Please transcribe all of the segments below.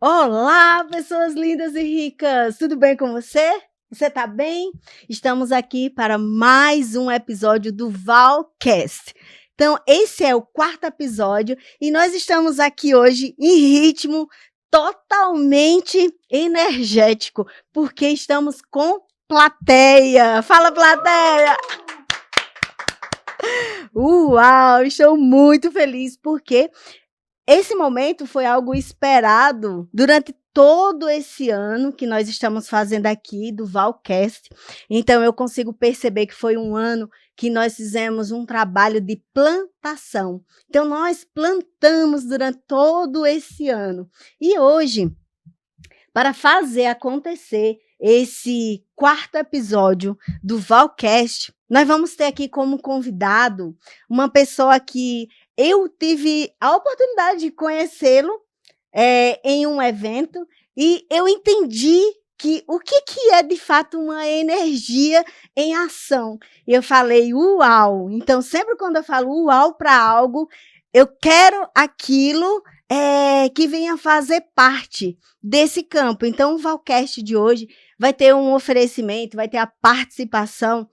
Olá, pessoas lindas e ricas! Tudo bem com você? Você tá bem? Estamos aqui para mais um episódio do Valcast. Então, esse é o 4º episódio e nós estamos aqui hoje em ritmo totalmente energético, porque estamos com plateia. Fala, plateia! Uau, estou muito feliz porque esse momento foi algo esperado durante todo esse ano que nós estamos fazendo aqui do Valcast. Então eu consigo perceber que foi um ano que nós fizemos um trabalho de plantação. Então nós plantamos durante todo esse ano. E hoje, para fazer acontecer esse 4º episódio do Valcast, nós vamos ter aqui como convidado uma pessoa que eu tive a oportunidade de conhecê-lo em um evento e eu entendi que o que é de fato uma energia em ação. E eu falei, uau! Então, sempre quando eu falo uau para algo, eu quero aquilo que venha fazer parte desse campo. Então, o Valcast de hoje vai ter um oferecimento, vai ter a participação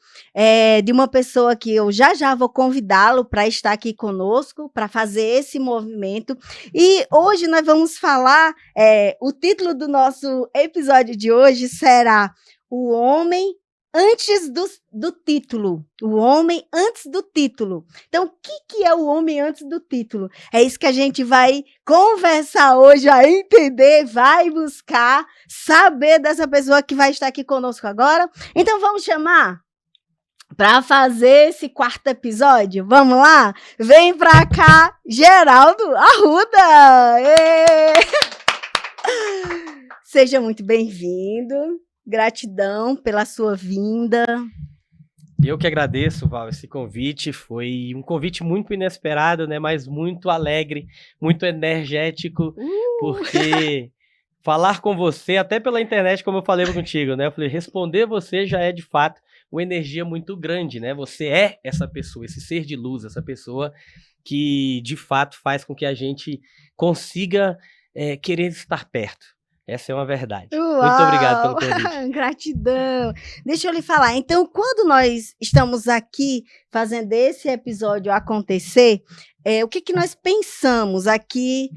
de uma pessoa que eu já vou convidá-lo para estar aqui conosco, para fazer esse movimento. E hoje nós vamos falar, o título do nosso episódio de hoje será O Homem Antes do Título. O Homem Antes do Título. Então, o que é o Homem Antes do Título? É isso que a gente vai conversar hoje, vai entender, vai buscar, saber dessa pessoa que vai estar aqui conosco agora. Então, vamos chamar para fazer esse 4º episódio. Vamos lá? Vem para cá, Geraldo Arruda! Seja muito bem-vindo. Gratidão pela sua vinda. Eu que agradeço, Val, esse convite. Foi um convite muito inesperado, né? Mas muito alegre, muito energético, porque falar com você, até pela internet, como eu falei contigo, né? Eu falei, responder você já é, de fato, uma energia muito grande, né? Você é essa pessoa, esse ser de luz, essa pessoa que, de fato, faz com que a gente consiga querer estar perto. Essa é uma verdade. Uau! Muito obrigado pelo convite. Gratidão. Deixa eu lhe falar. Então, quando nós estamos aqui fazendo esse episódio acontecer, o que nós pensamos aqui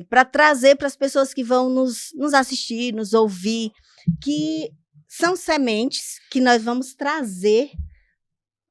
para trazer para as pessoas que vão nos assistir, nos ouvir, que são sementes que nós vamos trazer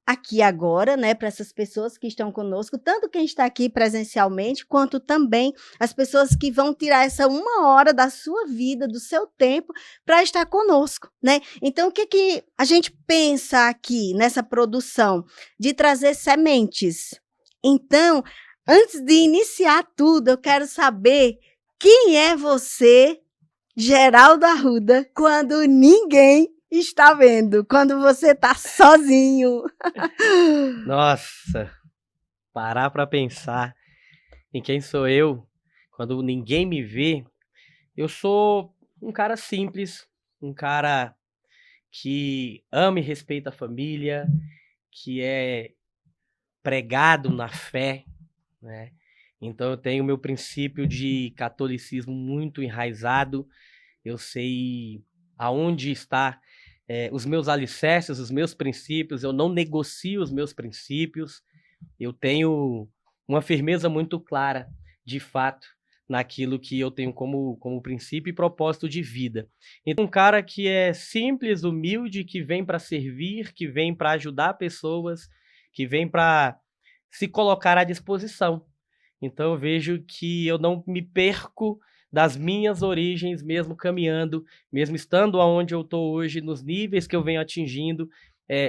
aqui agora, né, para essas pessoas que estão conosco, tanto quem está aqui presencialmente, quanto também as pessoas que vão tirar essa 1 hora da sua vida, do seu tempo, para estar conosco, né? Então, o que a gente pensa aqui nessa produção? De trazer sementes. Então, antes de iniciar tudo, eu quero saber quem é você, Geraldo Arruda, quando ninguém está vendo, quando você está sozinho. Nossa, parar para pensar em quem sou eu quando ninguém me vê. Eu sou um cara simples, um cara que ama e respeita a família, que é pregado na fé, né? Então eu tenho meu princípio de catolicismo muito enraizado. Eu sei aonde está os meus alicerces, os meus princípios. Eu não negocio os meus princípios. Eu tenho uma firmeza muito clara, de fato, naquilo que eu tenho como princípio e propósito de vida. Então, um cara que é simples, humilde, que vem para servir, que vem para ajudar pessoas, que vem para se colocar à disposição. Então, eu vejo que eu não me perco das minhas origens, mesmo caminhando, mesmo estando onde eu estou hoje, nos níveis que eu venho atingindo,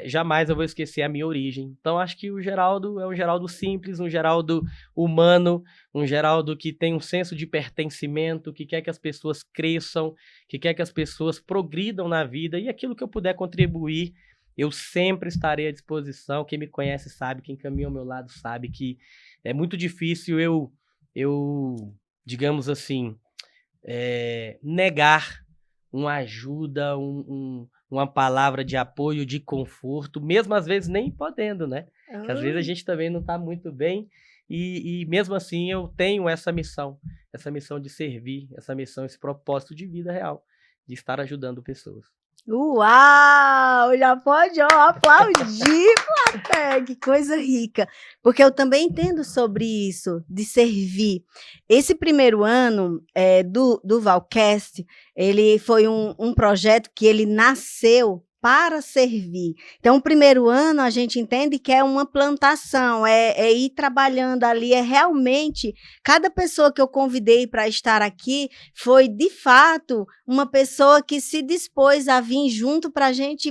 jamais eu vou esquecer a minha origem. Então, acho que o Geraldo é um Geraldo simples, um Geraldo humano, um Geraldo que tem um senso de pertencimento, que quer que as pessoas cresçam, que quer que as pessoas progridam na vida, e aquilo que eu puder contribuir, eu sempre estarei à disposição. Quem me conhece sabe, quem caminha ao meu lado sabe que é muito difícil eu digamos assim, negar uma ajuda, uma palavra de apoio, de conforto, mesmo às vezes nem podendo, né? Porque às vezes a gente também não está muito bem, e mesmo assim eu tenho essa missão de servir, essa missão, esse propósito de vida real, de estar ajudando pessoas. Uau! Já pode, ó, aplaudir, plateia, que coisa rica. Porque eu também entendo sobre isso, de servir. Esse primeiro ano do Valcast, ele foi um projeto que ele nasceu para servir. Então, o primeiro ano a gente entende que é uma plantação, é ir trabalhando ali, é realmente, cada pessoa que eu convidei para estar aqui foi, de fato, uma pessoa que se dispôs a vir junto para a gente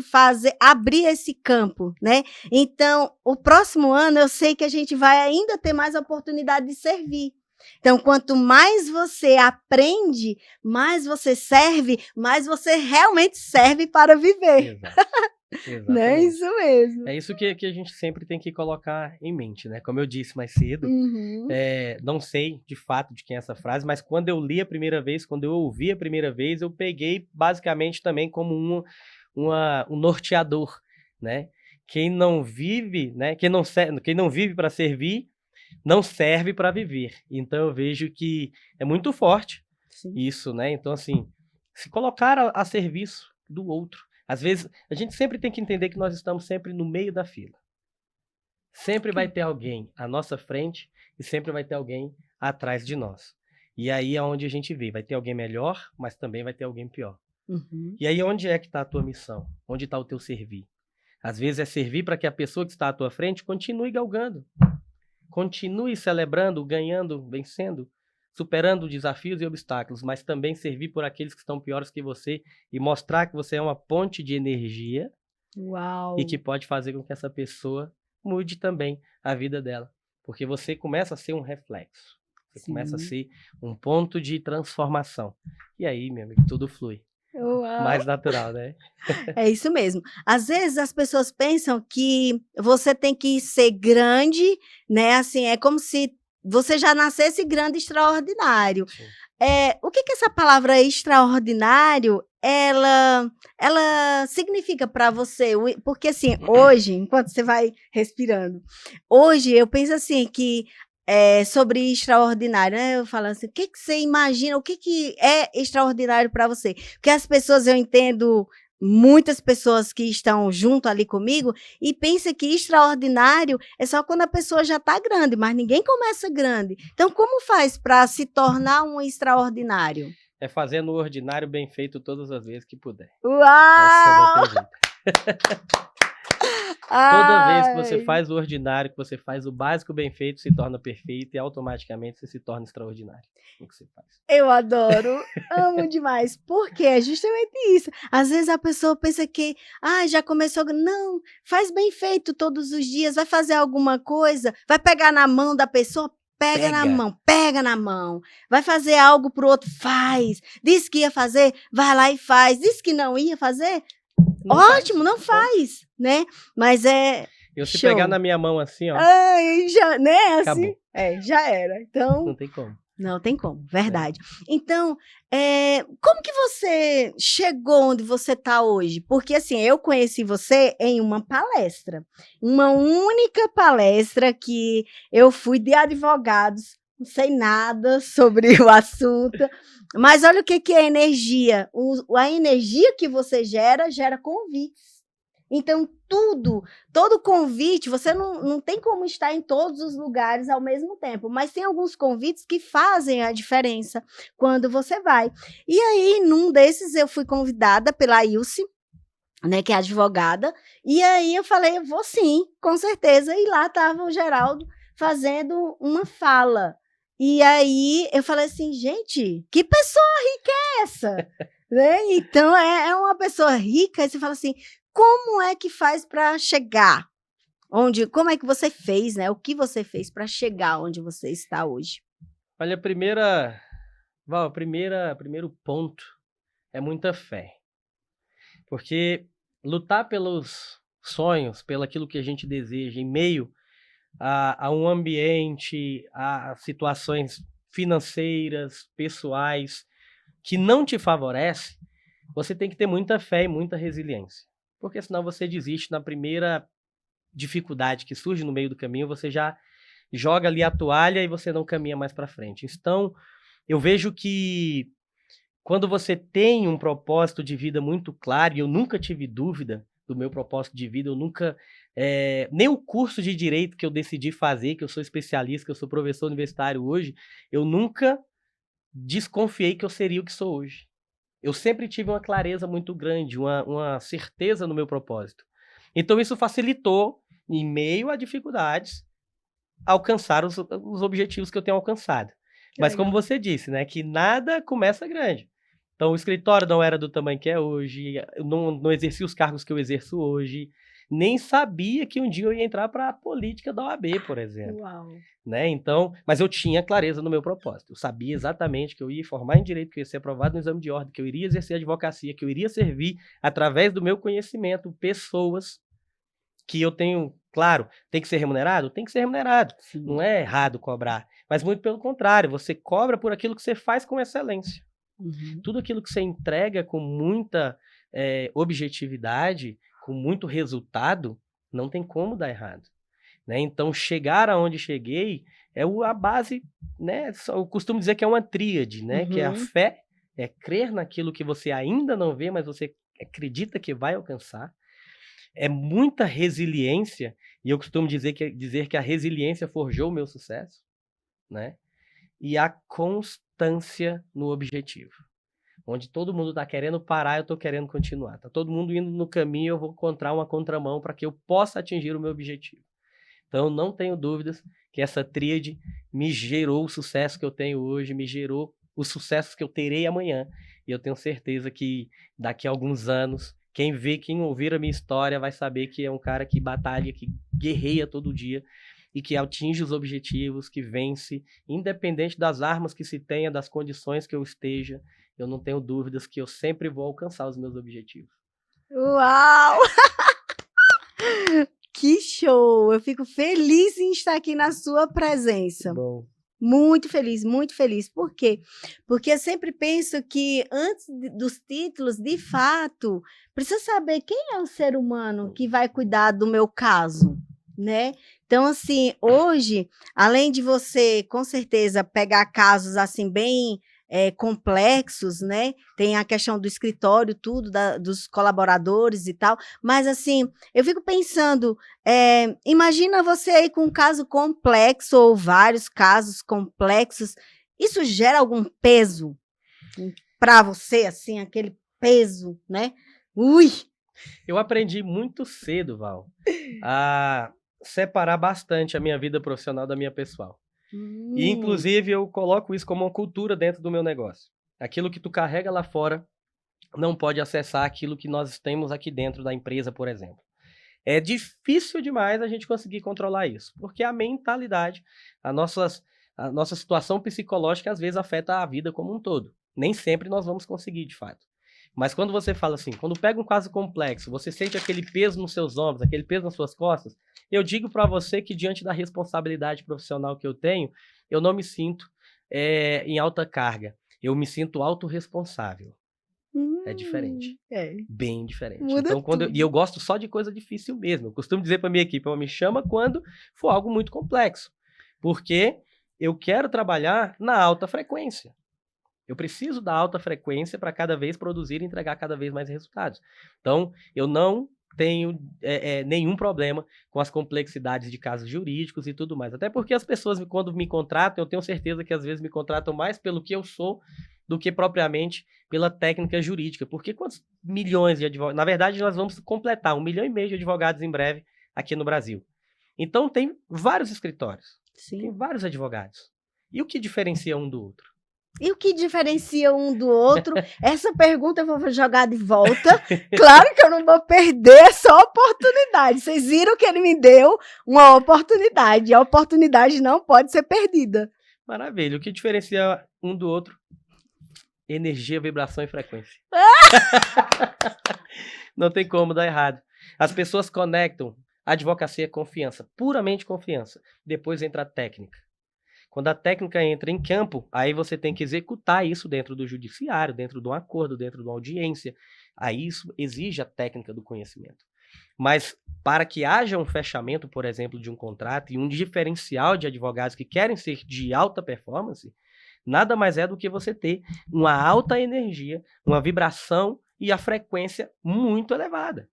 abrir esse campo, né? Então, o próximo ano eu sei que a gente vai ainda ter mais oportunidade de servir. Então, quanto mais você aprende, mais você serve, mais você realmente serve para viver. Exato. Não é isso mesmo? É isso que a gente sempre tem que colocar em mente, né? Como eu disse mais cedo, não sei de fato de quem é essa frase, mas quando eu li a primeira vez, quando eu ouvi a primeira vez, eu peguei basicamente também como um norteador, né? Quem não vive, né? Quem não vive para servir, não serve para viver. Então eu vejo que é muito forte isso, né? Então, assim, se colocar a serviço do outro. Às vezes, a gente sempre tem que entender que nós estamos sempre no meio da fila. Sempre vai ter alguém à nossa frente e sempre vai ter alguém atrás de nós. E aí é onde a gente vê, vai ter alguém melhor, mas também vai ter alguém pior. E aí onde é que está a tua missão? Onde está o teu servir? Às vezes é servir para que a pessoa que está à tua frente continue galgando. Continue celebrando, ganhando, vencendo, superando desafios e obstáculos, mas também servir por aqueles que estão piores que você e mostrar que você é uma ponte de energia. Uau. E que pode fazer com que essa pessoa mude também a vida dela. Porque você começa a ser um reflexo. Você começa a ser um ponto de transformação. E aí, meu amigo, tudo flui. Uau. Mais natural, né? É isso mesmo. Às vezes as pessoas pensam que você tem que ser grande, né? Assim, é como se você já nascesse grande, extraordinário. O que essa palavra extraordinário ela significa para você? Porque assim, hoje, enquanto você vai respirando, hoje eu penso assim que sobre extraordinário, né? Eu falo assim, o que você imagina, o que é extraordinário para você? Porque as pessoas, eu entendo, muitas pessoas que estão junto ali comigo e pensam que extraordinário é só quando a pessoa já está grande, mas ninguém começa grande. Então, como faz para se tornar um extraordinário? É fazendo o ordinário bem feito todas as vezes que puder. Uau! Essa não tem jeito. Toda vez que você faz o ordinário, que você faz o básico bem feito, se torna perfeito e automaticamente você se torna extraordinário no que você faz. Eu adoro, amo demais, porque é justamente isso. Às vezes a pessoa pensa que, já começou, não, faz bem feito todos os dias, vai fazer alguma coisa, vai pegar na mão da pessoa, pega na mão, vai fazer algo pro outro, faz, disse que ia fazer, vai lá e faz, disse que não ia fazer, não ótimo, não faz, né? Mas eu se pegar na minha mão assim, ó. Já, né? Assim, acabou. Já era. Então, não tem como. Não tem como, verdade. Então, como que você chegou onde você está hoje? Porque, assim, eu conheci você em uma palestra. Uma única palestra que eu fui de advogados, não sei nada sobre o assunto, mas olha o que é energia. A energia que você gera convites. Então, todo convite, você não tem como estar em todos os lugares ao mesmo tempo, mas tem alguns convites que fazem a diferença quando você vai. E aí, num desses, eu fui convidada pela Ilse, né, que é advogada, e aí eu falei, eu vou sim, com certeza, e lá estava o Geraldo fazendo uma fala. E aí eu falei assim, gente, que pessoa rica é essa? Né? Então, é uma pessoa rica, e você fala assim, como é que faz para chegar? Como é que você fez, né? O que você fez para chegar onde você está hoje? Olha, primeiro ponto é muita fé. Porque lutar pelos sonhos, pelo aquilo que a gente deseja, em meio a um ambiente, a situações financeiras, pessoais, que não te favorece, você tem que ter muita fé e muita resiliência. Porque senão você desiste na primeira dificuldade que surge no meio do caminho, você já joga ali a toalha e você não caminha mais para frente. Então, eu vejo que quando você tem um propósito de vida muito claro, e eu nunca tive dúvida do meu propósito de vida, eu nunca, nem o curso de direito que eu decidi fazer, que eu sou especialista, que eu sou professor universitário hoje, eu nunca desconfiei que eu seria o que sou hoje. Eu sempre tive uma clareza muito grande, uma certeza no meu propósito. Então isso facilitou, em meio a dificuldades, alcançar os objetivos que eu tenho alcançado. Que Mas como legal. você disse, né, que nada começa grande. Então o escritório não era do tamanho que é hoje, eu não exercia os cargos que eu exerço hoje, nem sabia que um dia eu ia entrar para a política da OAB, por exemplo. Uau. Né? Então, mas eu tinha clareza no meu propósito. Eu sabia exatamente que eu ia formar em direito, que eu ia ser aprovado no exame de ordem, que eu iria exercer advocacia, que eu iria servir através do meu conhecimento pessoas que eu tenho, claro, tem que ser remunerado? Tem que ser remunerado. Sim. Não é errado cobrar, mas muito pelo contrário, você cobra por aquilo que você faz com excelência. Uhum. Tudo aquilo que você entrega com muita objetividade, com muito resultado, não tem como dar errado. Né? Então, chegar aonde cheguei é a base, né? Eu costumo dizer que é uma tríade, né? Que é a fé, é crer naquilo que você ainda não vê, mas você acredita que vai alcançar. É muita resiliência, e eu costumo dizer que a resiliência forjou o meu sucesso, né? E a constância no objetivo. Onde todo mundo está querendo parar, eu estou querendo continuar. Está todo mundo indo no caminho, eu vou encontrar uma contramão para que eu possa atingir o meu objetivo. Então, não tenho dúvidas que essa tríade me gerou o sucesso que eu tenho hoje, me gerou os sucessos que eu terei amanhã. E eu tenho certeza que daqui a alguns anos, quem ouvir a minha história vai saber que é um cara que batalha, que guerreia todo dia e que atinge os objetivos, que vence, independente das armas que se tenha, das condições que eu esteja. Eu não tenho dúvidas que eu sempre vou alcançar os meus objetivos. Uau! Que show! Eu fico feliz em estar aqui na sua presença. Bom. Muito feliz, muito feliz. Por quê? Porque eu sempre penso que antes dos títulos, de fato, precisa saber quem é o ser humano que vai cuidar do meu caso, né? Então, assim, hoje, além de você, com certeza, pegar casos assim bem complexos, né? Tem a questão do escritório, tudo, dos colaboradores e tal, mas assim, eu fico pensando, imagina você aí com um caso complexo ou vários casos complexos, isso gera algum peso para você, assim, aquele peso, né? Ui! Eu aprendi muito cedo, Val, a separar bastante a minha vida profissional da minha pessoal. E, inclusive, eu coloco isso como uma cultura dentro do meu negócio. Aquilo que tu carrega lá fora não pode acessar aquilo que nós temos aqui dentro da empresa, por exemplo. É difícil demais a gente conseguir controlar isso, porque a mentalidade, a nossa situação psicológica, às vezes, afeta a vida como um todo. Nem sempre nós vamos conseguir, de fato. Mas quando você fala assim, quando pega um caso complexo, você sente aquele peso nos seus ombros, aquele peso nas suas costas, eu digo para você que diante da responsabilidade profissional que eu tenho, eu não me sinto em alta carga. Eu me sinto autorresponsável. É diferente. Bem diferente. Muda então, tudo. E eu gosto só de coisa difícil mesmo. Eu costumo dizer para minha equipe, me chama quando for algo muito complexo. Porque eu quero trabalhar na alta frequência. Eu preciso da alta frequência para cada vez produzir e entregar cada vez mais resultados. Então, eu não tenho nenhum problema com as complexidades de casos jurídicos e tudo mais. Até porque as pessoas, quando me contratam, eu tenho certeza que às vezes me contratam mais pelo que eu sou do que propriamente pela técnica jurídica. Porque quantos milhões de advogados... Na verdade, nós vamos completar 1,5 milhão de advogados em breve aqui no Brasil. Então, tem vários escritórios. Sim. Tem vários advogados. E o que diferencia um do outro? E o que diferencia um do outro? Essa pergunta eu vou jogar de volta. Claro que eu não vou perder essa oportunidade. Vocês viram que ele me deu uma oportunidade. A oportunidade não pode ser perdida. Maravilha. O que diferencia um do outro? Energia, vibração e frequência. Não tem como dar errado. As pessoas conectam. A advocacia é confiança, puramente confiança. Depois entra a técnica. Quando a técnica entra em campo, aí você tem que executar isso dentro do judiciário, dentro de um acordo, dentro de uma audiência. Aí isso exige a técnica do conhecimento. Mas para que haja um fechamento, por exemplo, de um contrato e um diferencial de advogados que querem ser de alta performance, nada mais é do que você ter uma alta energia, uma vibração e a frequência muito elevada.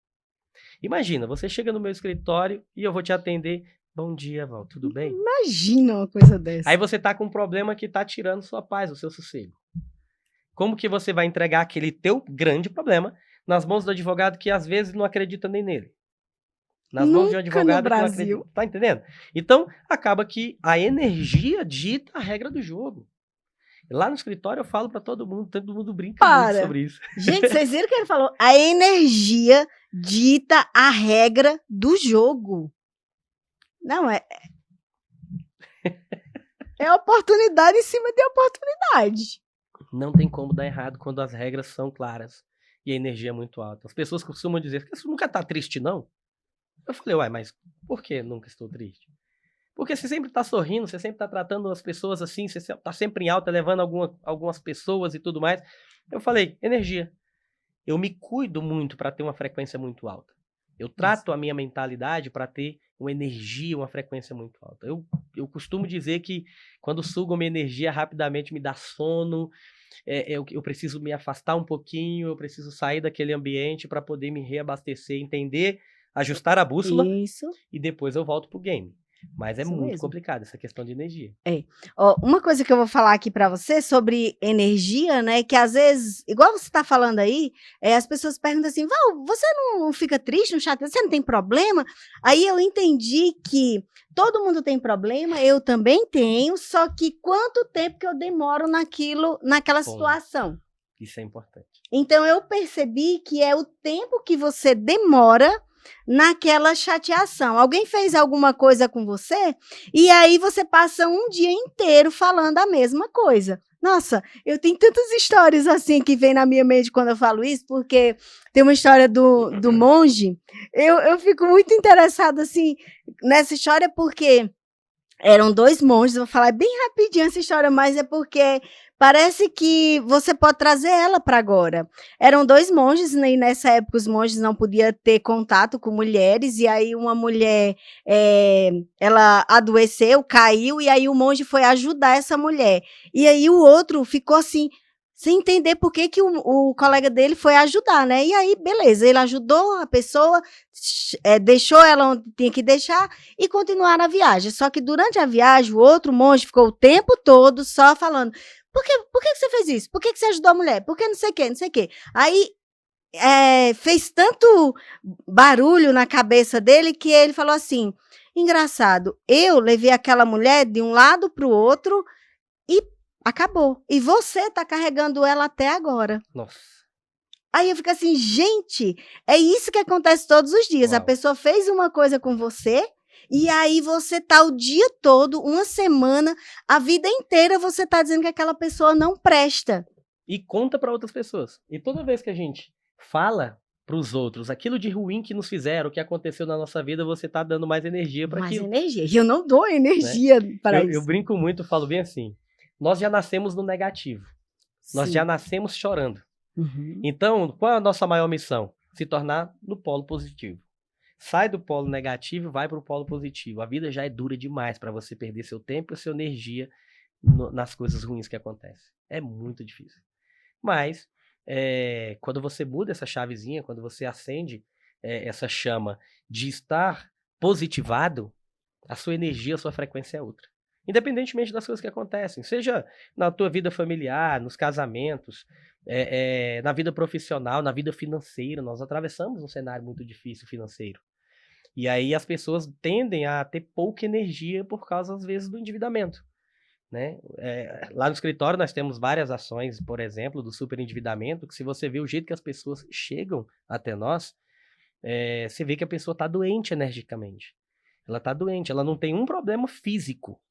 Imagina, você chega no meu escritório e eu vou te atender. Bom dia, Val, tudo bem? Imagina uma coisa dessa. Aí você tá com um problema que tá tirando sua paz, o seu sossego. Como que você vai entregar aquele teu grande problema nas mãos do advogado que às vezes não acredita nem nele? Nas mãos de um Nunca no advogado que não Brasil. acredita. Tá entendendo? Então, acaba que a energia dita a regra do jogo. Lá no escritório eu falo pra todo mundo brinca muito Para. sobre isso. Gente, vocês viram que ele falou? A energia dita a regra do jogo. Não, é oportunidade em cima de oportunidade. Não tem como dar errado quando as regras são claras e a energia é muito alta. As pessoas costumam dizer que você nunca tá triste, não? Eu falei, uai, mas por que nunca estou triste? Porque você sempre tá sorrindo, você sempre tá tratando as pessoas assim, você tá sempre em alta, levando algumas pessoas e tudo mais. Eu falei, energia. Eu me cuido muito para ter uma frequência muito alta. Eu trato a minha mentalidade para ter uma energia, uma frequência muito alta. Eu costumo dizer que quando sugo minha energia, rapidamente me dá sono, eu preciso me afastar um pouquinho, eu preciso sair daquele ambiente para poder me reabastecer, entender, ajustar a bússola Isso. e depois eu volto pro game. Mas é Isso muito mesmo. complicado essa questão de energia. Ó, uma coisa que eu vou falar aqui pra você sobre energia, né, que às vezes, igual você tá falando aí, as pessoas perguntam assim, Val, você não fica triste, não chateado, você não tem problema? Aí eu entendi que todo mundo tem problema, eu também tenho, só que quanto tempo que eu demoro naquela Bom. situação. Isso é importante. Então eu percebi que é o tempo que você demora naquela chateação. Alguém fez alguma coisa com você e aí você passa um dia inteiro falando a mesma coisa. Nossa, eu tenho tantas histórias assim que vem na minha mente quando eu falo isso, porque tem uma história do monge. Eu fico muito interessada assim nessa história porque eram 2 monges, vou falar bem rapidinho essa história, mas é porque parece que você pode trazer ela para agora. Eram 2 monges, né, e nessa época os monges não podiam ter contato com mulheres, e aí uma mulher, ela adoeceu, caiu, e aí o monge foi ajudar essa mulher. E aí o outro ficou assim, sem entender por que o colega dele foi ajudar, né? E aí, beleza, ele ajudou a pessoa, deixou ela onde tinha que deixar, e continuaram a viagem. Só que durante a viagem, o outro monge ficou o tempo todo só falando: por que você fez isso? Por que você ajudou a mulher? Por que não sei o quê, não sei o quê? Aí fez tanto barulho na cabeça dele que ele falou assim: engraçado, eu levei aquela mulher de um lado para o outro e acabou. E você tá carregando ela até agora. Nossa. Aí eu fico assim, gente, é isso que acontece todos os dias. Uau. A pessoa fez uma coisa com você e aí você tá o dia todo, uma semana, a vida inteira você tá dizendo que aquela pessoa não presta. E conta para outras pessoas. E toda vez que a gente fala para os outros aquilo de ruim que nos fizeram, o que aconteceu na nossa vida, você tá dando mais energia para aquilo. Mais energia. E eu não dou energia para isso. Eu brinco muito, falo bem assim. Nós já nascemos no negativo. Nós Sim. já nascemos chorando. Uhum. Então, qual é a nossa maior missão? Se tornar no polo positivo. Sai do polo negativo e vai para o polo positivo. A vida já é dura demais para você perder seu tempo e sua energia nas coisas ruins que acontecem. É muito difícil. Mas, quando você muda essa chavezinha, quando você acende essa chama de estar positivado, a sua energia, a sua frequência é outra. Independentemente das coisas que acontecem, seja na tua vida familiar, nos casamentos, na vida profissional, na vida financeira. Nós atravessamos um cenário muito difícil financeiro. E aí as pessoas tendem a ter pouca energia por causa, às vezes, do endividamento. Né? Lá no escritório nós temos várias ações, por exemplo, do superendividamento, que se você vê o jeito que as pessoas chegam até nós, você vê que a pessoa está doente energicamente. Ela está doente, ela não tem um problema físico,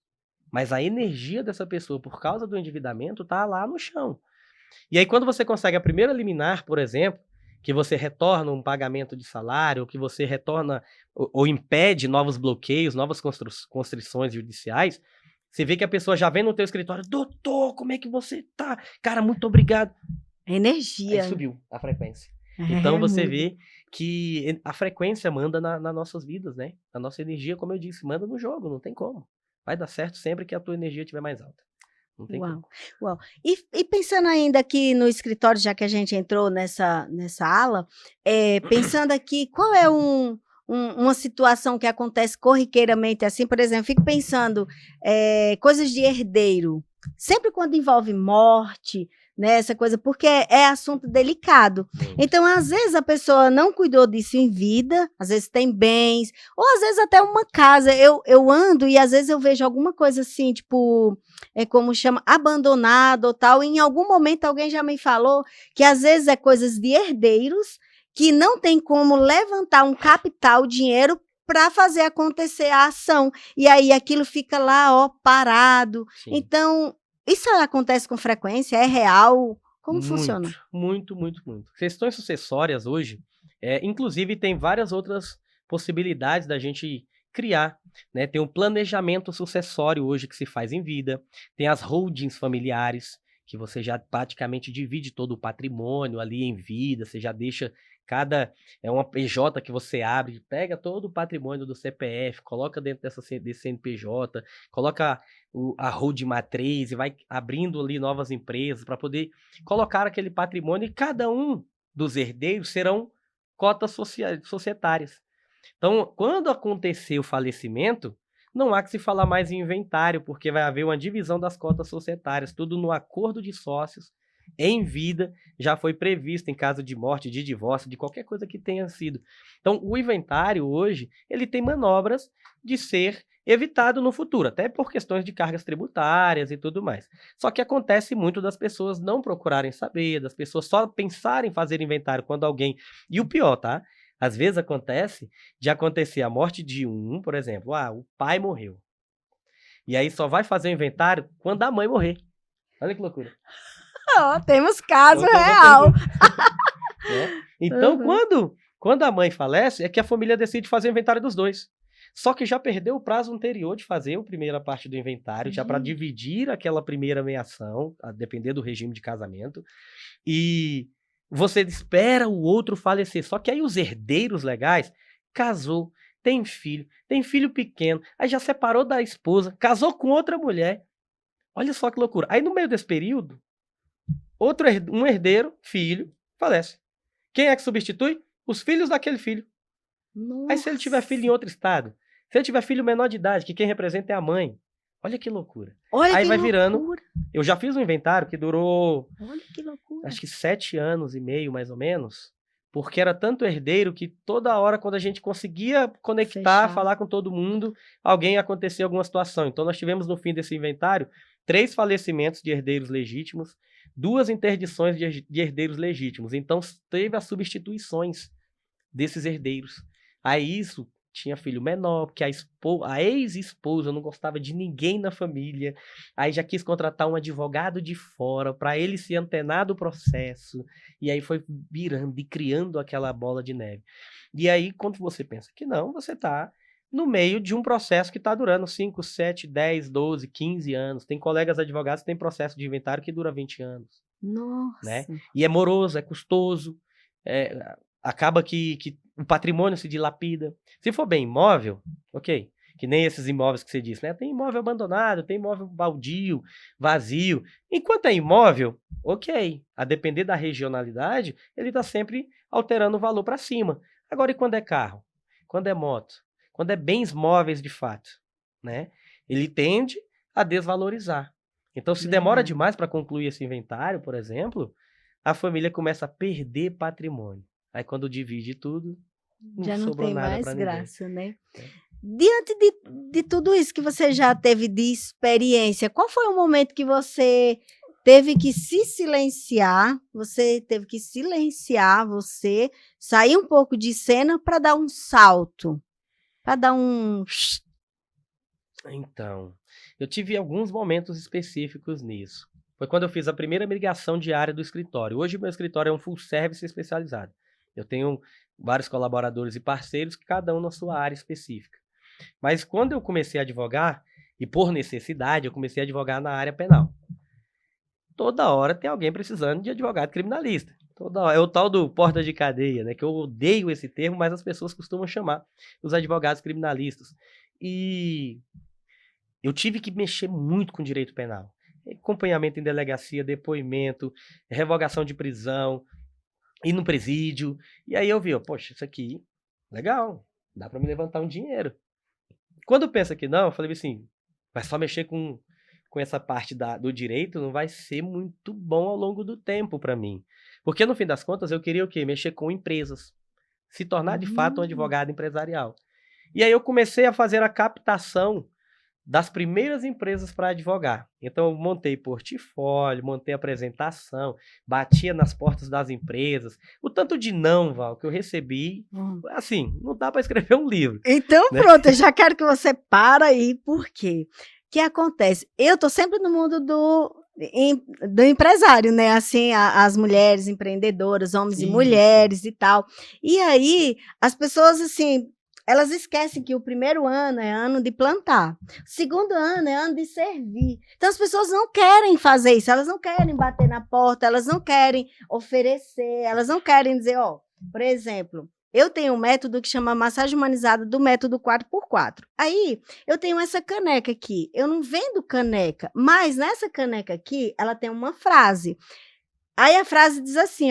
mas a energia dessa pessoa, por causa do endividamento, está lá no chão. E aí quando você consegue a primeira liminar, por exemplo, que você retorna um pagamento de salário, ou que você retorna ou impede novos bloqueios, novas constrições judiciais, você vê que a pessoa já vem no teu escritório: doutor, como é que você tá? Cara, muito obrigado. Energia. Aí subiu a frequência. Então você muito. vê que a frequência manda nas nossas vidas, né? A nossa energia, como eu disse, manda no jogo, não tem como. Vai dar certo sempre que a tua energia estiver mais alta. Não tem como. Uau, uau. E pensando ainda aqui no escritório, já que a gente entrou nessa ala, pensando aqui, qual é uma situação que acontece corriqueiramente assim, por exemplo, fico pensando, coisas de herdeiro, sempre quando envolve morte, né, essa coisa, porque é assunto delicado. Muito. Então, às vezes a pessoa não cuidou disso em vida, às vezes tem bens, ou às vezes até uma casa. Eu ando e às vezes eu vejo alguma coisa assim, tipo, como chama, abandonado ou tal. E em algum momento alguém já me falou que às vezes é coisas de herdeiros que não tem como levantar um capital, dinheiro para fazer acontecer a ação. E aí aquilo fica lá, ó, parado. Sim. Então, isso acontece com frequência? É real? Como funciona? Muito, muito, muito, muito. Questões sucessórias hoje, inclusive tem várias outras possibilidades da gente criar, né? Tem um planejamento sucessório hoje que se faz em vida, tem as holdings familiares, que você já praticamente divide todo o patrimônio ali em vida, você já deixa uma PJ que você abre, pega todo o patrimônio do CPF, coloca dentro desse CNPJ, coloca a hold matriz e vai abrindo ali novas empresas para poder colocar aquele patrimônio e cada um dos herdeiros serão cotas societárias. Então, quando acontecer o falecimento, não há que se falar mais em inventário, porque vai haver uma divisão das cotas societárias, tudo no acordo de sócios, em vida, já foi previsto em caso de morte, de divórcio, de qualquer coisa que tenha sido. Então, o inventário hoje, ele tem manobras de ser evitado no futuro, até por questões de cargas tributárias e tudo mais. Só que acontece muito das pessoas não procurarem saber, das pessoas só pensarem em fazer inventário quando alguém... E o pior, tá? Às vezes acontece de acontecer a morte de um, por exemplo, o pai morreu. E aí só vai fazer o inventário quando a mãe morrer. Olha que loucura. Oh, temos caso Então, real. Então, Uhum. quando a mãe falece, é que a família decide fazer o inventário dos dois. Só que já perdeu o prazo anterior de fazer a primeira parte do inventário, já para dividir aquela primeira meação, a depender do regime de casamento. E você espera o outro falecer. Só que aí os herdeiros legais casou, tem filho pequeno, aí já separou da esposa, casou com outra mulher. Olha só que loucura. Aí no meio desse período, um herdeiro, filho, falece. Quem é que substitui? Os filhos daquele filho. Aí se ele tiver filho em outro estado, se ele tiver filho menor de idade, que quem representa é a mãe. Olha que loucura. Olha Aí que vai loucura. virando... Eu já fiz um inventário que durou... Olha que loucura. Acho que 7 anos e meio, mais ou menos. Porque era tanto herdeiro que toda hora, quando a gente conseguia conectar, falar com todo mundo, acontecia alguma situação. Então nós tivemos no fim desse inventário 3 falecimentos de herdeiros legítimos, 2 interdições de herdeiros legítimos. Então teve as substituições desses herdeiros. Aí isso tinha filho menor, porque a ex-esposa não gostava de ninguém na família. Aí já quis contratar um advogado de fora para ele se antenar do processo. E aí foi virando e criando aquela bola de neve. E aí, quando você pensa que não, você está no meio de um processo que está durando 5, 7, 10, 12, 15 anos. Tem colegas advogados que têm processo de inventário que dura 20 anos. Nossa. Né? E é moroso, é custoso. Acaba que o patrimônio se dilapida. Se for bem imóvel, ok. Que nem esses imóveis que você disse, né? Tem imóvel abandonado, tem imóvel baldio, vazio. Enquanto é imóvel, ok. A depender da regionalidade, ele está sempre alterando o valor para cima. Agora, e quando é carro? Quando é moto? Quando é bens móveis de fato, né? Ele tende a desvalorizar. Então, se demora demais para concluir esse inventário, por exemplo, a família começa a perder patrimônio. Aí quando divide tudo, já não sobrou tem nada mais para ninguém. graça, né? Diante de tudo isso que você já teve de experiência, qual foi o momento que você teve que se silenciar? Você teve que silenciar, você sair um pouco de cena para dar um salto, para dar um... Então, eu tive alguns momentos específicos nisso. Foi quando eu fiz a primeira migração diária do escritório. Hoje, meu escritório é um full service especializado. Eu tenho vários colaboradores e parceiros, cada um na sua área específica. Mas quando eu comecei a advogar, e por necessidade, eu comecei a advogar na área penal. Toda hora tem alguém precisando de advogado criminalista. Toda hora. É o tal do porta de cadeia, né? Que eu odeio esse termo, mas as pessoas costumam chamar os advogados criminalistas. E eu tive que mexer muito com direito penal. Acompanhamento em delegacia, depoimento, revogação de prisão, ir no presídio. E aí eu vi, poxa, isso aqui, legal, dá para me levantar um dinheiro. Quando pensa que não, eu falei assim, vai só mexer com essa parte do direito, não vai ser muito bom ao longo do tempo para mim. Porque no fim das contas eu queria o quê? Mexer com empresas. Se tornar de fato um advogado empresarial. E aí eu comecei a fazer a captação das primeiras empresas para advogar. Então eu montei portfólio, montei apresentação, batia nas portas das empresas. O tanto de não, Val, que eu recebi, assim, não dá para escrever um livro. Então pronto, eu já quero que você para aí, por quê? O que acontece? Eu tô sempre no mundo do empresário, né? Assim, as mulheres empreendedoras, homens e mulheres e tal. E aí, as pessoas, assim, elas esquecem que o primeiro ano é ano de plantar, o segundo ano é ano de servir. Então, as pessoas não querem fazer isso, elas não querem bater na porta, elas não querem oferecer, elas não querem dizer, por exemplo, eu tenho um método que chama massagem humanizada do método 4x4. Aí, eu tenho essa caneca aqui. Eu não vendo caneca, mas nessa caneca aqui, ela tem uma frase. Aí a frase diz assim,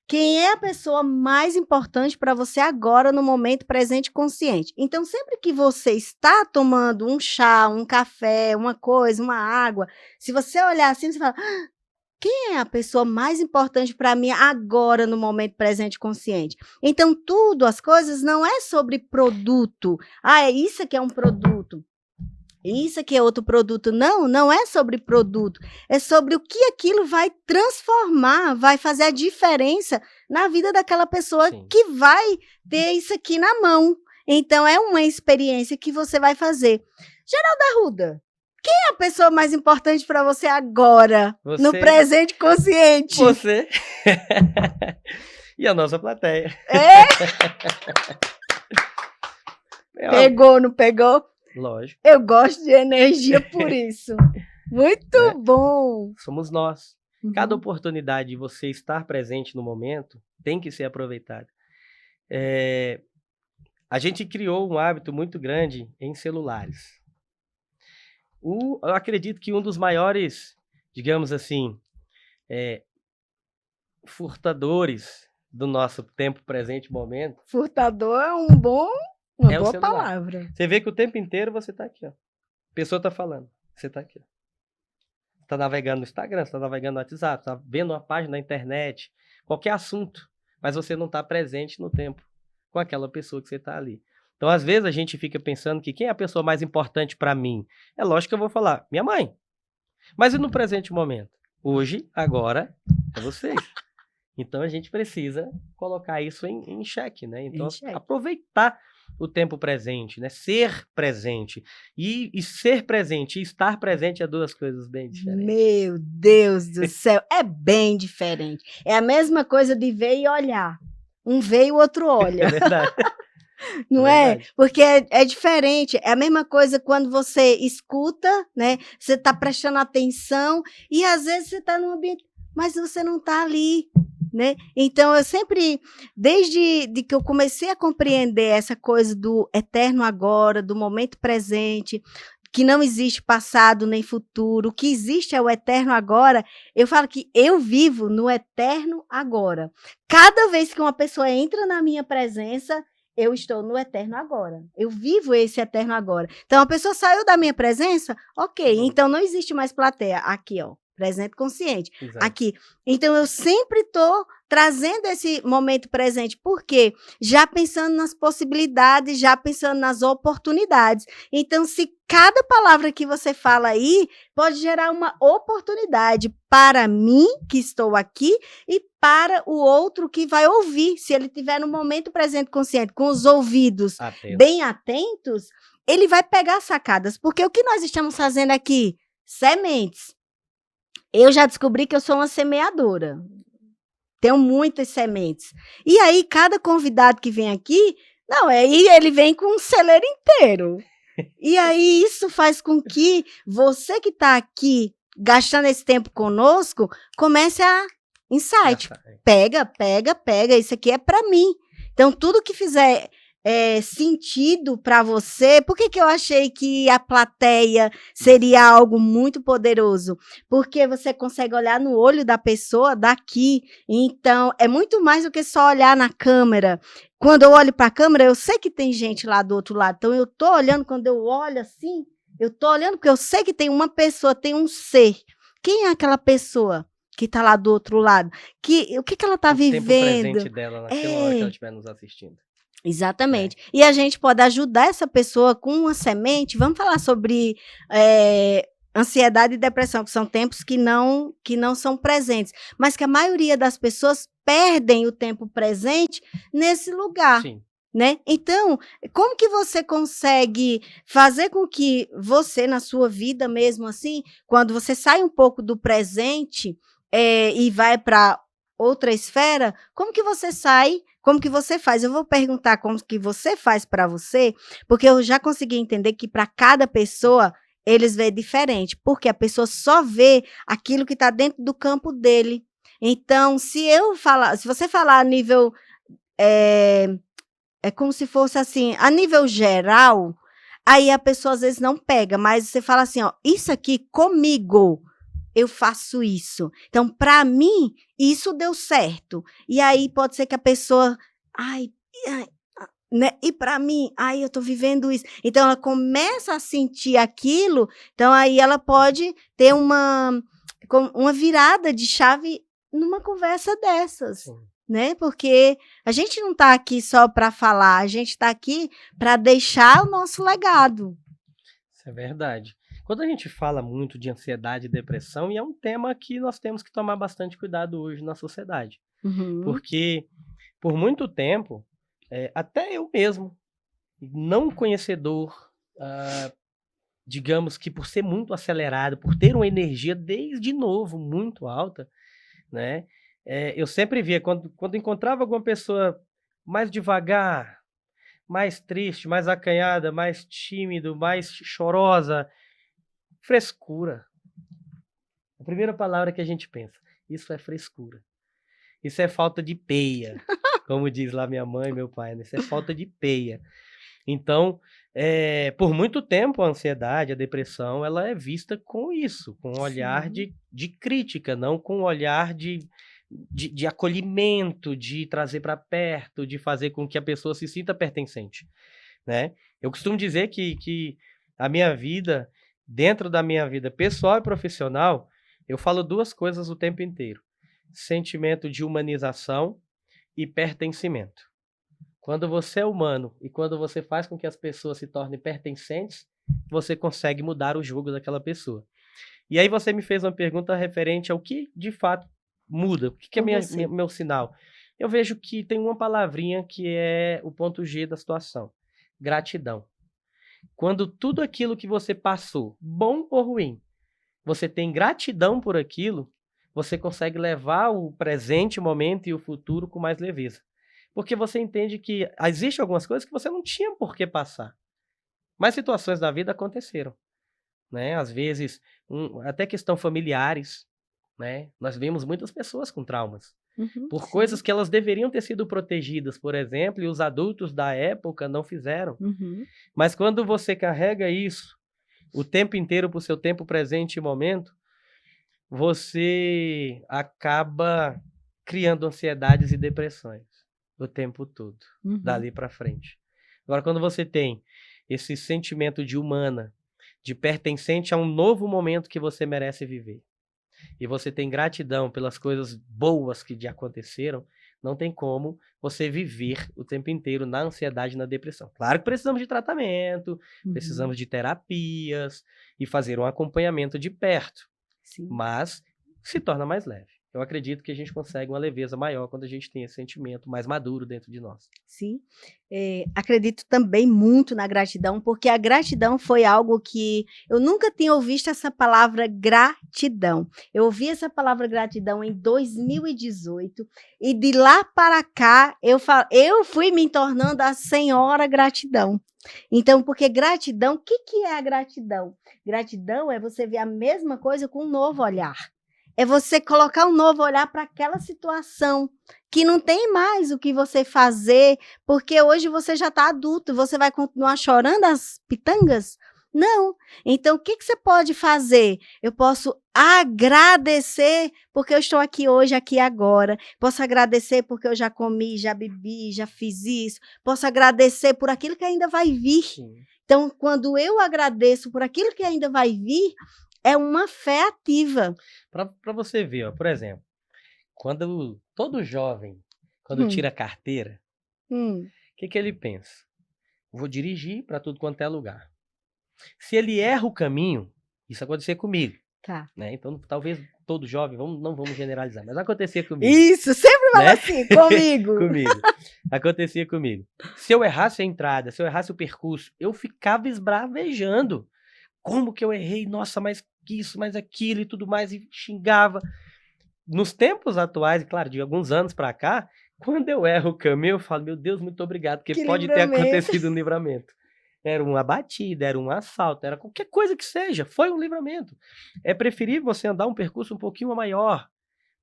quem é a pessoa mais importante para você agora no momento presente e consciente? Então, sempre que você está tomando um chá, um café, uma coisa, uma água, se você olhar assim, você fala... Quem é a pessoa mais importante para mim agora, no momento presente consciente? Então, tudo, as coisas, não é sobre produto. É isso que é um produto. Isso aqui é outro produto. Não, não é sobre produto. É sobre o que aquilo vai transformar, vai fazer a diferença na vida daquela pessoa que vai ter isso aqui na mão. Então, é uma experiência que você vai fazer. Geralda Arruda, quem é a pessoa mais importante para você agora, no presente consciente? Você e a nossa plateia. Pegou, não pegou? Lógico. Eu gosto de energia por isso. Muito bom. Somos nós. Cada oportunidade de você estar presente no momento tem que ser aproveitada. A gente criou um hábito muito grande em celulares. Eu acredito que um dos maiores, digamos assim, furtadores do nosso tempo presente momento. Furtador é uma boa palavra. Você vê que o tempo inteiro você está aqui, A pessoa está falando, você está aqui. Está navegando no Instagram, está navegando no WhatsApp, está vendo uma página na internet, qualquer assunto, mas você não está presente no tempo com aquela pessoa que você está ali. Então, às vezes, a gente fica pensando que quem é a pessoa mais importante para mim? É lógico que eu vou falar, minha mãe. Mas e no presente momento? Hoje, agora, é vocês. Então, a gente precisa colocar isso em xeque, né? Então, aproveitar o tempo presente, né? Ser presente. E ser presente e estar presente é duas coisas bem diferentes. Meu Deus do céu, é bem diferente. É a mesma coisa de ver e olhar. Um vê e o outro olha. É verdade. Não é? Porque é diferente. É a mesma coisa quando você escuta, né? Você está prestando atenção e às vezes você está num ambiente, mas você não está ali, né? Então, eu sempre, desde que eu comecei a compreender essa coisa do eterno agora, do momento presente, que não existe passado nem futuro, o que existe é o eterno agora, eu falo que eu vivo no eterno agora. Cada vez que uma pessoa entra na minha presença, eu estou no eterno agora. Eu vivo esse eterno agora. Então, a pessoa saiu da minha presença, ok, então não existe mais plateia. Aqui, presente consciente. Exato. Aqui. Então, eu sempre estou trazendo esse momento presente. Por quê? Já pensando nas possibilidades, já pensando nas oportunidades. Então, se cada palavra que você fala aí pode gerar uma oportunidade para mim, que estou aqui, e para o outro que vai ouvir. Se ele estiver no momento presente consciente, com os ouvidos bem atentos, ele vai pegar sacadas. Porque o que nós estamos fazendo aqui? Sementes. Eu já descobri que eu sou uma semeadora. Tenho muitas sementes. E aí, cada convidado que vem aqui, aí ele vem com um celeiro inteiro. E aí, isso faz com que você que está aqui, gastando esse tempo conosco, comece a insight. Já sai. Pega, isso aqui é para mim. Então, tudo que fizer sentido para você, por que que eu achei que a plateia seria algo muito poderoso? Porque você consegue olhar no olho da pessoa daqui, então é muito mais do que só olhar na câmera. Quando eu olho para a câmera, eu sei que tem gente lá do outro lado, então eu tô olhando, quando eu olho assim, eu tô olhando porque eu sei que tem uma pessoa, tem um ser. Quem é aquela pessoa que está lá do outro lado? O que ela está O tempo vivendo? presente dela naquela hora que ela estiver nos assistindo. Exatamente. E a gente pode ajudar essa pessoa com uma semente. Vamos falar sobre ansiedade e depressão, que são tempos que não são presentes, mas que a maioria das pessoas perdem o tempo presente nesse lugar. Sim. Né? Então, como que você consegue fazer com que você, na sua vida mesmo assim, quando você sai um pouco do presente e vai para outra esfera, como que você sai, como que você faz? Eu vou perguntar como que você faz para você, porque eu já consegui entender que para cada pessoa eles veem diferente, porque a pessoa só vê aquilo que está dentro do campo dele. Então, se você falar a nível é como se fosse assim, a nível geral, aí a pessoa às vezes não pega, mas você fala assim, ó, isso aqui comigo, eu faço isso. Então, para mim, isso deu certo. E aí pode ser que a pessoa, né? E para mim, eu tô vivendo isso. Então, ela começa a sentir aquilo, então aí ela pode ter uma virada de chave numa conversa dessas. Sim. Né? Porque a gente não está aqui só para falar, a gente está aqui para deixar o nosso legado. Isso é verdade. Quando a gente fala muito de ansiedade e depressão, e é um tema que nós temos que tomar bastante cuidado hoje na sociedade. Uhum. Porque, por muito tempo, até eu mesmo, não conhecedor, digamos que por ser muito acelerado, por ter uma energia desde novo muito alta, né? Eu sempre via, quando encontrava alguma pessoa mais devagar, mais triste, mais acanhada, mais tímido, mais chorosa, frescura. A primeira palavra que a gente pensa, isso é frescura. Isso é falta de peia, como diz lá minha mãe e meu pai, né? Isso é falta de peia. Então, por muito tempo a ansiedade, a depressão, ela é vista com isso, com um olhar de crítica, não com um olhar de acolhimento, de trazer para perto, de fazer com que a pessoa se sinta pertencente, né? Eu costumo dizer que a minha vida, dentro da minha vida pessoal e profissional, eu falo duas coisas o tempo inteiro: sentimento de humanização e pertencimento. Quando você é humano e quando você faz com que as pessoas se tornem pertencentes, você consegue mudar o jogo daquela pessoa. E aí você me fez uma pergunta referente ao que de fato muda. O que é meu sinal? Eu vejo que tem uma palavrinha que é o ponto G da situação: gratidão. Quando tudo aquilo que você passou, bom ou ruim, você tem gratidão por aquilo, você consegue levar o presente momento e o futuro com mais leveza. Porque você entende que existem algumas coisas que você não tinha por que passar. Mas situações da vida aconteceram, né? Às vezes, até questão familiares, né? Nós vemos muitas pessoas com traumas. Por coisas que elas deveriam ter sido protegidas, por exemplo, e os adultos da época não fizeram. Mas quando você carrega isso o tempo inteiro para o seu tempo presente e momento, você acaba criando ansiedades e depressões o tempo todo, dali para frente. Agora, quando você tem esse sentimento de humana, de pertencente a um novo momento que você merece viver, e você tem gratidão pelas coisas boas que te aconteceram, não tem como você viver o tempo inteiro na ansiedade e na depressão. Claro que precisamos de tratamento, precisamos de terapias e fazer um acompanhamento de perto, mas se torna mais leve. Eu acredito que a gente consegue uma leveza maior quando a gente tem esse sentimento mais maduro dentro de nós. Sim, acredito também muito na gratidão, porque a gratidão foi algo que eu nunca tinha ouvido essa palavra gratidão. Eu ouvi essa palavra gratidão em 2018 e de lá para cá eu fui me tornando a senhora gratidão. Então, porque gratidão, o que é a gratidão? Gratidão é você ver a mesma coisa com um novo olhar. É você colocar um novo olhar para aquela situação que não tem mais o que você fazer, porque hoje você já está adulto, você vai continuar chorando as pitangas? Não. Então, o que você pode fazer? Eu posso agradecer porque eu estou aqui hoje, aqui agora. Posso agradecer porque eu já comi, já bebi, já fiz isso. Posso agradecer por aquilo que ainda vai vir. Sim. Então, quando eu agradeço por aquilo que ainda vai vir, é uma fé ativa. Para você ver, ó, por exemplo, quando todo jovem, quando tira a carteira, o que ele pensa? Vou dirigir para tudo quanto é lugar. Se ele erra o caminho, isso acontecia comigo. Tá. Né? Então, talvez todo jovem, não vamos generalizar, mas acontecia comigo. Isso, sempre fala assim, comigo. Comigo. Acontecia comigo. Se eu errasse a entrada, se eu errasse o percurso, eu ficava esbravejando. Como que eu errei? Nossa, mas isso, mas aquilo e tudo mais, e xingava. Nos tempos atuais, claro, de alguns anos para cá, quando eu erro o caminho, eu falo, meu Deus, muito obrigado, porque Que pode ter acontecido um livramento. Era uma batida, era um assalto, era qualquer coisa que seja, foi um livramento. É preferível você andar um percurso um pouquinho maior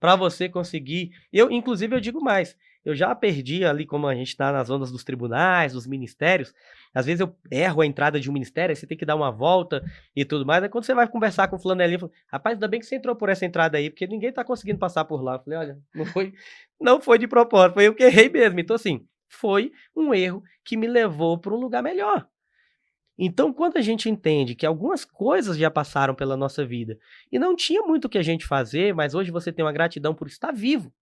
para você conseguir. Inclusive, eu digo mais, eu já perdi ali, como a gente está nas ondas dos tribunais, dos ministérios, às vezes eu erro a entrada de um ministério, aí você tem que dar uma volta e tudo mais, aí quando você vai conversar com o flanelinha, fala, rapaz, ainda bem que você entrou por essa entrada aí, porque ninguém está conseguindo passar por lá. Eu falei, olha, não foi de propósito, foi eu que errei mesmo. Então, assim, foi um erro que me levou para um lugar melhor. Então, quando a gente entende que algumas coisas já passaram pela nossa vida e não tinha muito o que a gente fazer, mas hoje você tem uma gratidão por estar vivo,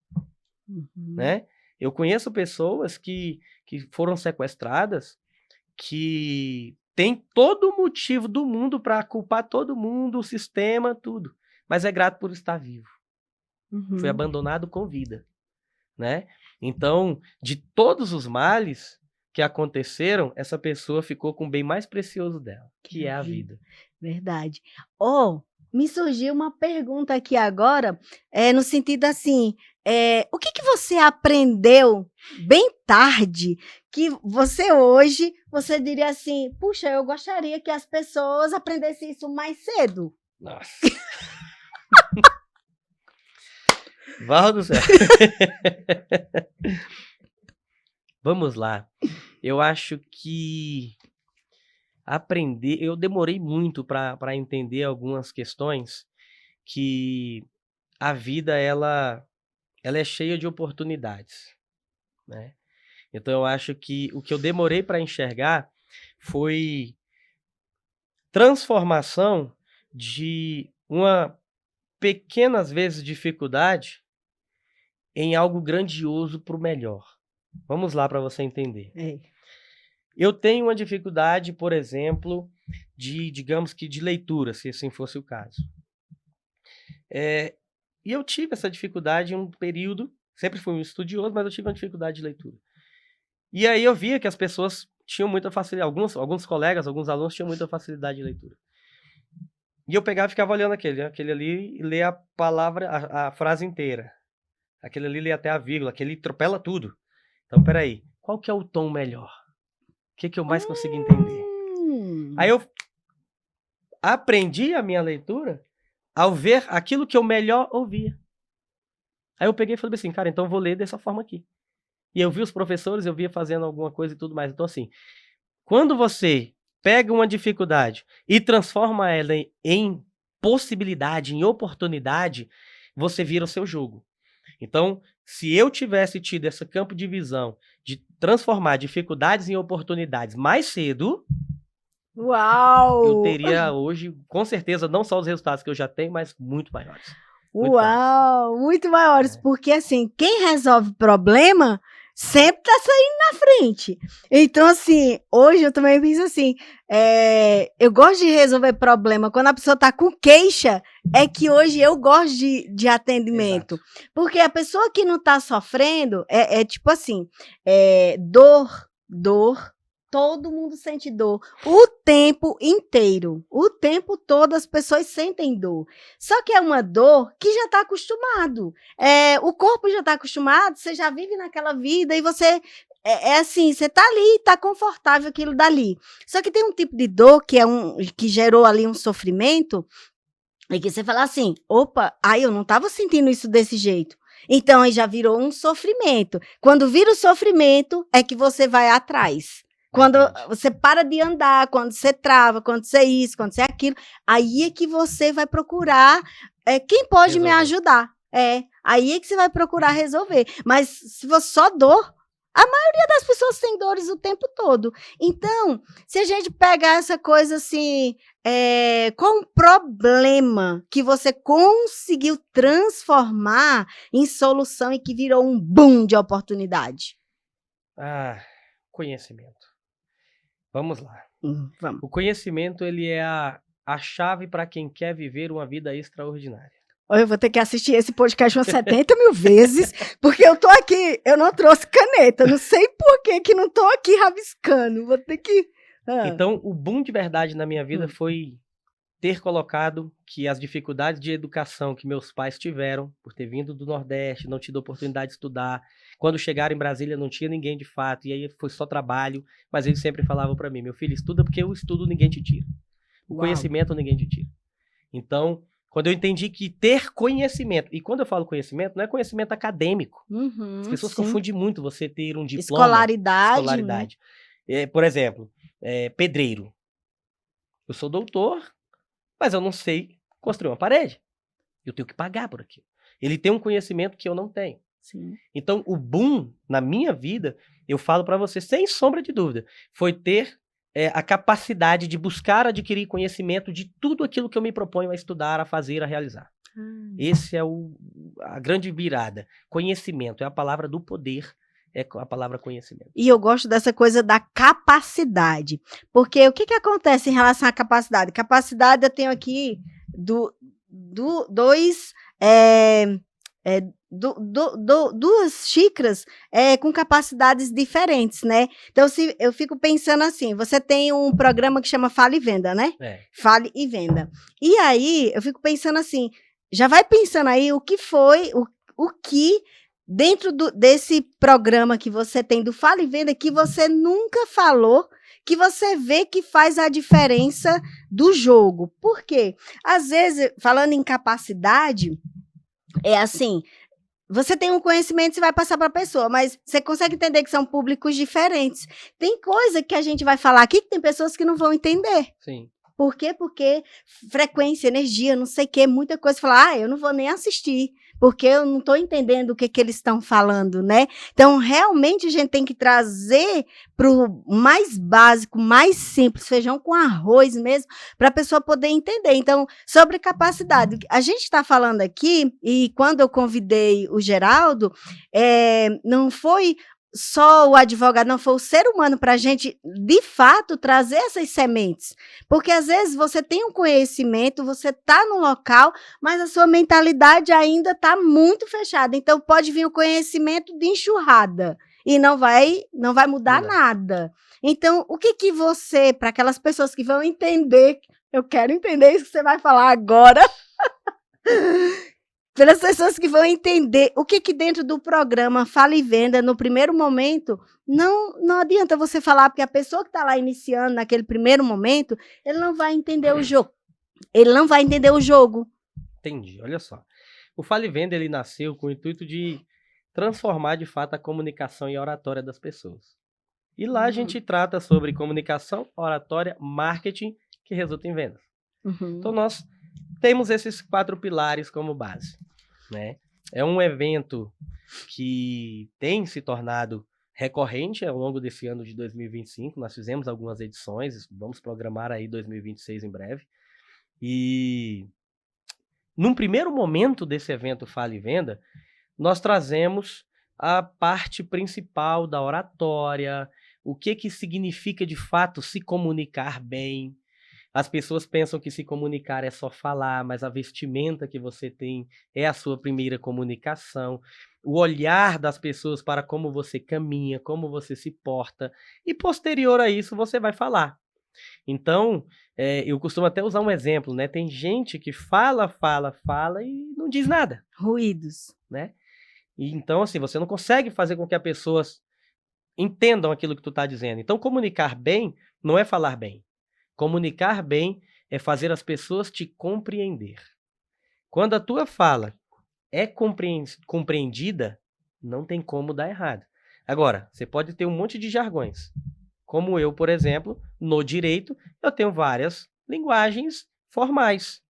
né? Eu conheço pessoas que foram sequestradas, que tem todo o motivo do mundo para culpar todo mundo, o sistema, tudo, mas é grato por estar vivo. Foi abandonado com vida, né? Então, de todos os males que aconteceram, essa pessoa ficou com o bem mais precioso dela, que é a vida. Verdade. Me surgiu uma pergunta aqui agora, no sentido assim, o que você aprendeu bem tarde, que você hoje, você diria assim, puxa, eu gostaria que as pessoas aprendessem isso mais cedo. Nossa. Val do céu. Vamos lá. Eu acho que aprender, eu demorei muito para entender algumas questões, que a vida ela é cheia de oportunidades, né? Então eu acho que o que eu demorei para enxergar foi transformação de uma pequena, às vezes, dificuldade em algo grandioso para o melhor. Vamos lá para você entender. Eu tenho uma dificuldade, por exemplo, digamos que de leitura, se assim fosse o caso. E eu tive essa dificuldade em um período, sempre fui um estudioso, mas eu tive uma dificuldade de leitura. E aí eu via que as pessoas tinham muita facilidade, alguns colegas, alguns alunos tinham muita facilidade de leitura. E eu pegava e ficava olhando aquele ali e lia a palavra, a frase inteira. Aquele ali lê até a vírgula, aquele atropela tudo. Então, peraí, qual que é o tom melhor? O que eu mais consigo entender? Aí eu aprendi a minha leitura ao ver aquilo que eu melhor ouvia. Aí eu peguei e falei assim, cara, então eu vou ler dessa forma aqui. E eu vi os professores, eu via fazendo alguma coisa e tudo mais. Então, assim, quando você pega uma dificuldade e transforma ela em possibilidade, em oportunidade, você vira o seu jogo. Então, se eu tivesse tido esse campo de visão de transformar dificuldades em oportunidades mais cedo, uau! Eu teria hoje, com certeza, não só os resultados que eu já tenho, mas muito maiores. Muito maiores, porque assim, quem resolve problema sempre tá saindo na frente. Então, assim, hoje eu também penso assim, eu gosto de resolver problema. Quando a pessoa tá com queixa, é que hoje eu gosto de atendimento. Exato. Porque a pessoa que não tá sofrendo, é tipo assim, dor, todo mundo sente dor o tempo inteiro. O tempo todo as pessoas sentem dor. Só que é uma dor que já está acostumado. O corpo já está acostumado, você já vive naquela vida e você... assim, você está ali, está confortável aquilo dali. Só que tem um tipo de dor que gerou ali um sofrimento, E que você fala assim, opa, eu não estava sentindo isso desse jeito. Então, aí já virou um sofrimento. Quando vira o sofrimento, é que você vai atrás. Quando Verdade. você para de andar, quando você trava, quando você isso, quando você aquilo, aí é que você vai procurar quem pode me Resolver. ajudar. Aí é que você vai procurar resolver. Mas se você só dor, a maioria das pessoas tem dores o tempo todo. Então, se a gente pegar essa coisa assim, qual um problema que você conseguiu transformar em solução e que virou um boom de oportunidade? Ah, conhecimento. Vamos lá. Vamos. O conhecimento, ele é a chave para quem quer viver uma vida extraordinária. Eu vou ter que assistir esse podcast umas 70 mil vezes, porque eu tô aqui, eu não trouxe caneta, não sei por que não tô aqui rabiscando, vou ter que... Então, o boom de verdade na minha vida Hum. foi ter colocado que as dificuldades de educação que meus pais tiveram, por ter vindo do Nordeste, não tido oportunidade de estudar, quando chegaram em Brasília não tinha ninguém de fato, e aí foi só trabalho, mas eles sempre falavam para mim, meu filho, estuda porque o estudo ninguém te tira. O Uau. conhecimento ninguém te tira. Então, quando eu entendi que ter conhecimento, e quando eu falo conhecimento, não é conhecimento acadêmico. As pessoas Sim. confundem muito você ter um diploma, Escolaridade. Né? Por exemplo, pedreiro. Eu sou doutor, mas eu não sei construir uma parede. Eu tenho que pagar por aquilo. Ele tem um conhecimento que eu não tenho. Sim. Então, o boom na minha vida, eu falo para você sem sombra de dúvida, foi ter a capacidade de buscar adquirir conhecimento de tudo aquilo que eu me proponho a estudar, a fazer, a realizar. Esse é a grande virada. Conhecimento é a palavra do poder, é a palavra conhecimento. E eu gosto dessa coisa da capacidade, porque o que acontece em relação à capacidade? Capacidade eu tenho aqui duas xícaras com capacidades diferentes, né? Então, se eu fico pensando assim, você tem um programa que chama Fale e Venda, né? Fale e Venda. E aí, eu fico pensando assim, já vai pensando aí o que foi, o que dentro desse programa que você tem do Fale e Venda que você nunca falou, que você vê que faz a diferença do jogo. Por quê? Às vezes, falando em capacidade, é assim, você tem um conhecimento, você vai passar para a pessoa, mas você consegue entender que são públicos diferentes. Tem coisa que a gente vai falar aqui que tem pessoas que não vão entender. Sim. Por quê? Porque frequência, energia, não sei o quê, muita coisa. Falar, eu não vou nem assistir, porque eu não estou entendendo o que eles estão falando, né? Então, realmente, a gente tem que trazer para o mais básico, mais simples, feijão com arroz mesmo, para a pessoa poder entender. Então, sobre capacidade, a gente está falando aqui, e quando eu convidei o Geraldo, não foi só o advogado, não, foi o ser humano para a gente, de fato, trazer essas sementes. Porque, às vezes, você tem um conhecimento, você está no local, mas a sua mentalidade ainda está muito fechada. Então, pode vir o conhecimento de enxurrada e não vai mudar nada. Então, o que você, para aquelas pessoas que vão entender, eu quero entender isso que você vai falar agora, pelas pessoas que vão entender o que dentro do programa Fale e Venda, no primeiro momento, não adianta você falar, porque a pessoa que está lá iniciando naquele primeiro momento, ele não vai entender o jogo. Ele não vai entender o jogo. Entendi, olha só. O Fale e Venda, ele nasceu com o intuito de transformar, de fato, a comunicação e a oratória das pessoas. E lá a gente trata sobre comunicação, oratória, marketing, que resulta em vendas. Então, nós temos esses 4 pilares como base, né? É um evento que tem se tornado recorrente ao longo desse ano de 2025. Nós fizemos algumas edições, vamos programar aí 2026 em breve. E num primeiro momento desse evento Fale e Venda, nós trazemos a parte principal da oratória, o que significa de fato se comunicar bem. As pessoas pensam que se comunicar é só falar, mas a vestimenta que você tem é a sua primeira comunicação. O olhar das pessoas para como você caminha, como você se porta. E posterior a isso, você vai falar. Então, eu costumo até usar um exemplo, né? Tem gente que fala e não diz nada. Ruídos. Né? E, então, assim, você não consegue fazer com que as pessoas entendam aquilo que tu está dizendo. Então, comunicar bem não é falar bem. Comunicar bem é fazer as pessoas te compreender. Quando a tua fala é compreendida, não tem como dar errado. Agora, você pode ter um monte de jargões. Como eu, por exemplo, no direito, eu tenho várias linguagens formais.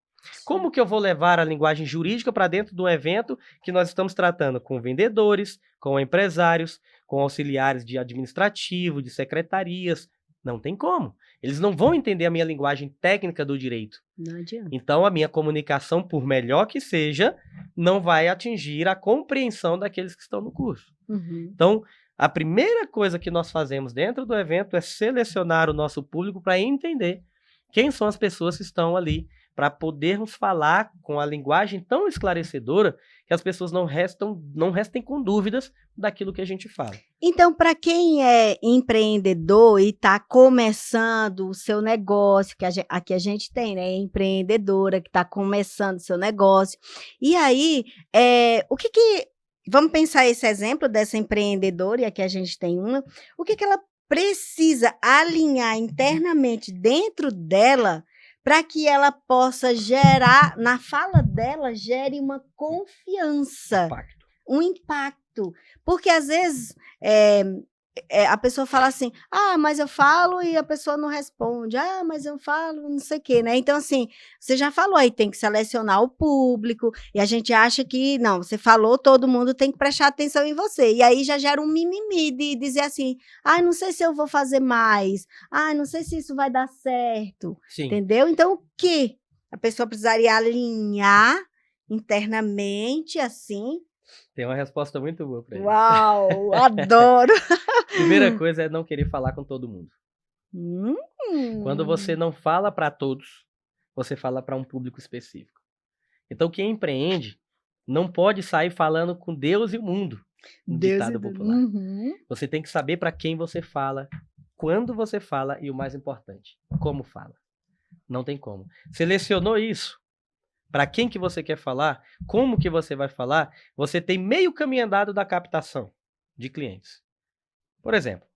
Como que eu vou levar a linguagem jurídica para dentro de um evento que nós estamos tratando com vendedores, com empresários, com auxiliares de administrativo, de secretarias? Não tem como. Eles não vão entender a minha linguagem técnica do direito. Não adianta. Então, a minha comunicação, por melhor que seja, não vai atingir a compreensão daqueles que estão no curso. Uhum. Então, a primeira coisa que nós fazemos dentro do evento é selecionar o nosso público para entender quem são as pessoas que estão ali, para podermos falar com a linguagem tão esclarecedora que as pessoas não restem com dúvidas daquilo que a gente fala. Então, para quem é empreendedor e está começando o seu negócio, que aqui a gente tem, né? Empreendedora que está começando o seu negócio. E aí, vamos pensar esse exemplo dessa empreendedora, e aqui a gente tem uma. O que ela precisa alinhar internamente dentro dela para que ela possa gerar, na fala dela, gere uma confiança, um impacto. Porque, às vezes, a pessoa fala assim, mas eu falo e a pessoa não responde, mas eu falo não sei o quê, né? Então, assim, você já falou aí, tem que selecionar o público, e a gente acha que, não, você falou, todo mundo tem que prestar atenção em você, e aí já gera um mimimi de dizer assim, não sei se eu vou fazer mais, não sei se isso vai dar certo, Sim. Entendeu? Então, o que a pessoa precisaria alinhar internamente, assim? Tem uma resposta muito boa para isso. Uau, adoro! Primeira coisa é não querer falar com todo mundo. Quando você não fala para todos, você fala para um público específico. Então, quem empreende não pode sair falando com Deus e o mundo, um ditado popular. Você tem que saber para quem você fala, quando você fala e, o mais importante, como fala. Não tem como. Selecionou isso? Para quem que você quer falar? Como que você vai falar? Você tem meio caminho andado da captação de clientes. Por exemplo,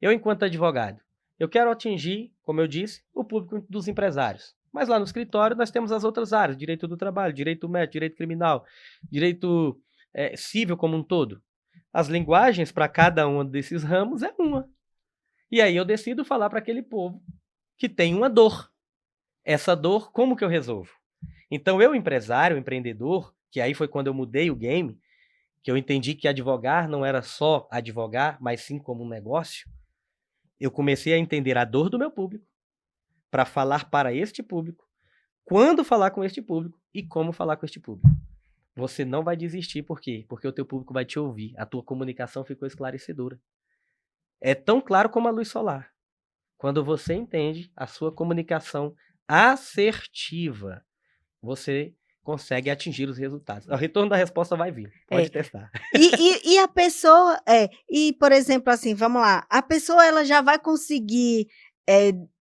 eu enquanto advogado, eu quero atingir, como eu disse, o público dos empresários. Mas lá no escritório nós temos as outras áreas, direito do trabalho, direito médico, direito criminal, direito civil como um todo. As linguagens para cada um desses ramos é uma. E aí eu decido falar para aquele povo que tem uma dor. Essa dor, como que eu resolvo? Então, eu, empresário, empreendedor, que aí foi quando eu mudei o game, que eu entendi que advogar não era só advogar, mas sim como um negócio, eu comecei a entender a dor do meu público, para falar para este público, quando falar com este público e como falar com este público. Você não vai desistir, por quê? Porque o teu público vai te ouvir, a tua comunicação ficou esclarecedora. É tão claro como a luz solar. Quando você entende a sua comunicação assertiva, você consegue atingir os resultados. O retorno da resposta vai vir. Pode testar. E a pessoa, por exemplo, assim, vamos lá, a pessoa ela já vai conseguir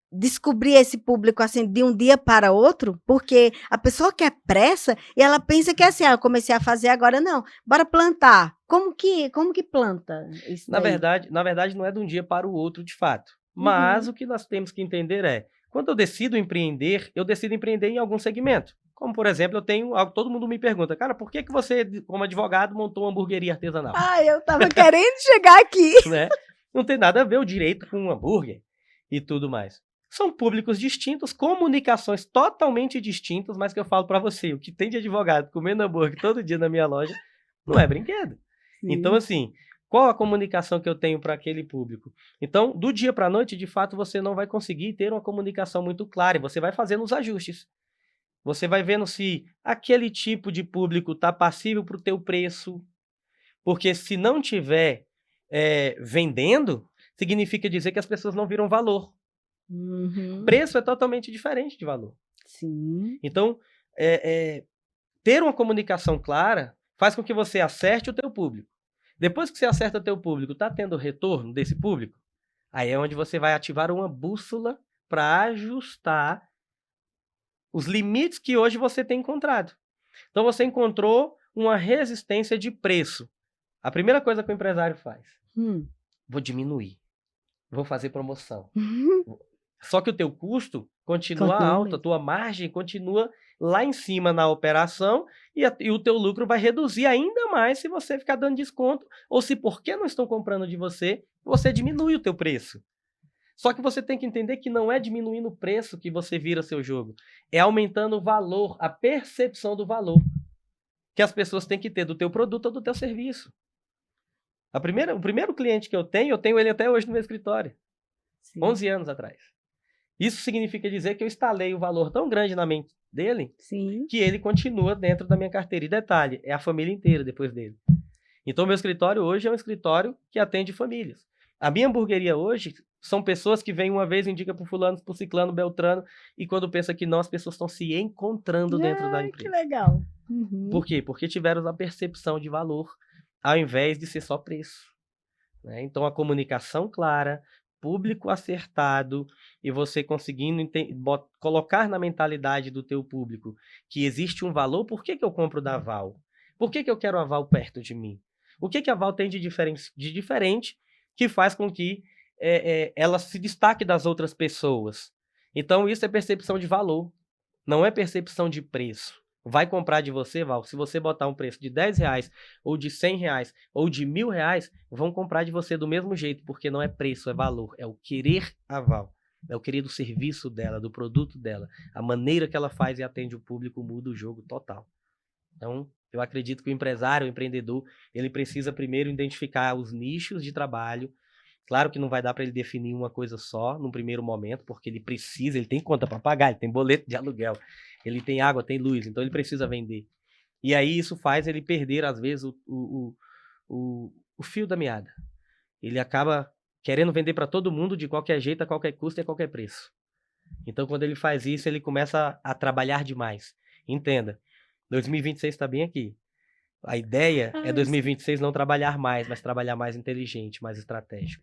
descobrir esse público assim de um dia para outro, porque a pessoa quer pressa e ela pensa que assim, eu comecei a fazer agora, não, bora plantar. Como que planta isso Na daí? verdade, não é de um dia para o outro, de fato. Mas o que nós temos que entender é, quando eu decido empreender em algum segmento. Como, por exemplo, eu tenho algo, todo mundo me pergunta, cara, por que você, como advogado, montou uma hamburgueria artesanal? Eu tava querendo chegar aqui. Né? Não tem nada a ver o direito com um hambúrguer e tudo mais. São públicos distintos, comunicações totalmente distintas, mas que eu falo para você, o que tem de advogado comendo hambúrguer todo dia na minha loja não é brinquedo. Sim. Então, assim, qual a comunicação que eu tenho para aquele público? Então, do dia para a noite, de fato, você não vai conseguir ter uma comunicação muito clara e você vai fazendo os ajustes. Você vai vendo se aquele tipo de público está passível para o teu preço, porque se não tiver vendendo, significa dizer que as pessoas não viram valor. Preço é totalmente diferente de valor. Sim. Então, ter uma comunicação clara faz com que você acerte o teu público. Depois que você acerta o teu público, está tendo retorno desse público? Aí é onde você vai ativar uma bússola para ajustar os limites que hoje você tem encontrado. Então, você encontrou uma resistência de preço. A primeira coisa que o empresário faz, vou diminuir, vou fazer promoção. Só que o teu custo continua alto, a tua margem continua lá em cima na operação e o teu lucro vai reduzir ainda mais se você ficar dando desconto ou se porque não estão comprando de você, você diminui o teu preço. Só que você tem que entender que não é diminuindo o preço que você vira seu jogo, é aumentando o valor, a percepção do valor que as pessoas têm que ter do teu produto ou do teu serviço. O primeiro cliente que eu tenho ele até hoje no meu escritório, Sim. 11 anos atrás. Isso significa dizer que eu instalei o valor tão grande na mente dele, Sim. que ele continua dentro da minha carteira. E detalhe, é a família inteira depois dele. Então, meu escritório hoje é um escritório que atende famílias. A minha hamburgueria hoje são pessoas que vêm uma vez, indica para fulano, para ciclano, beltrano, e quando pensa que não, as pessoas estão se encontrando dentro da empresa. Que legal. Uhum. Por quê? Porque tiveram a percepção de valor, ao invés de ser só preço. Né? Então, a comunicação clara, público acertado e você conseguindo colocar na mentalidade do teu público que existe um valor. Por que eu compro da Val? Por que eu quero a Val perto de mim? O que a Val tem de diferente que faz com que ela se destaque das outras pessoas? Então, isso é percepção de valor, não é percepção de preço. Vai comprar de você, Val, se você botar um preço de R$10, ou de R$100, ou de R$1.000, vão comprar de você do mesmo jeito, porque não é preço, é valor, é o querer a Val, é o querer do serviço dela, do produto dela, a maneira que ela faz e atende o público muda o jogo total. Então, eu acredito que o empresário, o empreendedor, ele precisa primeiro identificar os nichos de trabalho. Claro que não vai dar para ele definir uma coisa só num primeiro momento, porque ele tem conta para pagar, ele tem boleto de aluguel, ele tem água, tem luz, então ele precisa vender. E aí isso faz ele perder, às vezes, o fio da meada. Ele acaba querendo vender para todo mundo de qualquer jeito, a qualquer custo e a qualquer preço. Então, quando ele faz isso, ele começa a trabalhar demais. Entenda, 2026 está bem aqui. A ideia é 2026 não trabalhar mais, mas trabalhar mais inteligente, mais estratégico.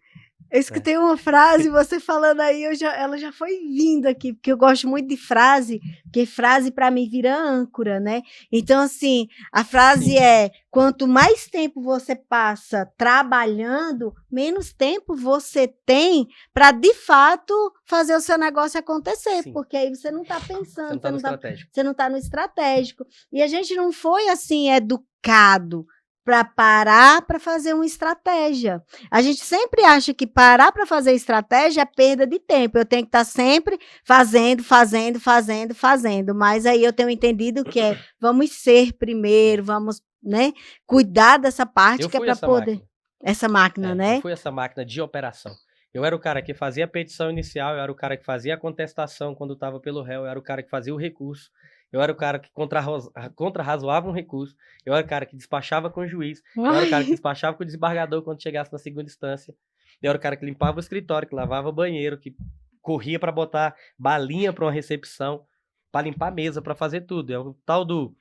Eu escutei uma frase, você falando aí, ela já foi vindo aqui, porque eu gosto muito de frase, porque frase para mim vira âncora, né? Então, assim, a frase é: quanto mais tempo você passa trabalhando, menos tempo você tem para, de fato, fazer o seu negócio acontecer, porque aí você não está pensando, você não está no estratégico. E a gente não foi, assim, educado para parar para fazer uma estratégia. A gente sempre acha que parar para fazer estratégia é perda de tempo. Eu tenho que estar sempre fazendo. Mas aí eu tenho entendido que vamos ser primeiro, vamos, né, cuidar dessa parte que é para poder. Essa máquina, né? Eu fui essa máquina de operação. Eu era o cara que fazia a petição inicial, eu era o cara que fazia a contestação quando estava pelo réu, eu era o cara que fazia o recurso. Eu era o cara que contrarrazoava um recurso. Eu era o cara que despachava com o juiz. Eu era o cara que despachava com o desembargador quando chegasse na segunda instância. Eu era o cara que limpava o escritório, que lavava o banheiro, que corria para botar balinha para uma recepção, para limpar a mesa, para fazer tudo. É o tal do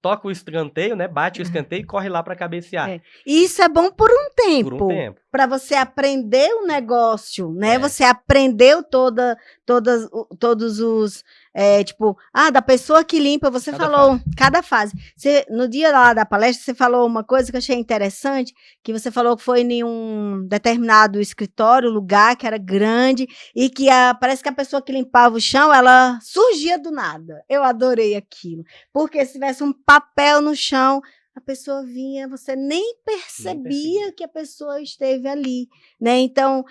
toca o escanteio, né? Bate o escanteio e corre lá para cabecear. E isso é bom por um tempo. Por um tempo. Para você aprender o negócio, né? Você aprendeu todos os... da pessoa que limpa, você falou cada fase. No dia lá da palestra, você falou uma coisa que eu achei interessante, que você falou que foi em um determinado escritório, lugar que era grande, e que parece que a pessoa que limpava o chão, ela surgia do nada. Eu adorei aquilo. Porque se tivesse um papel no chão, a pessoa vinha, você nem percebia que a pessoa esteve ali, né? Então,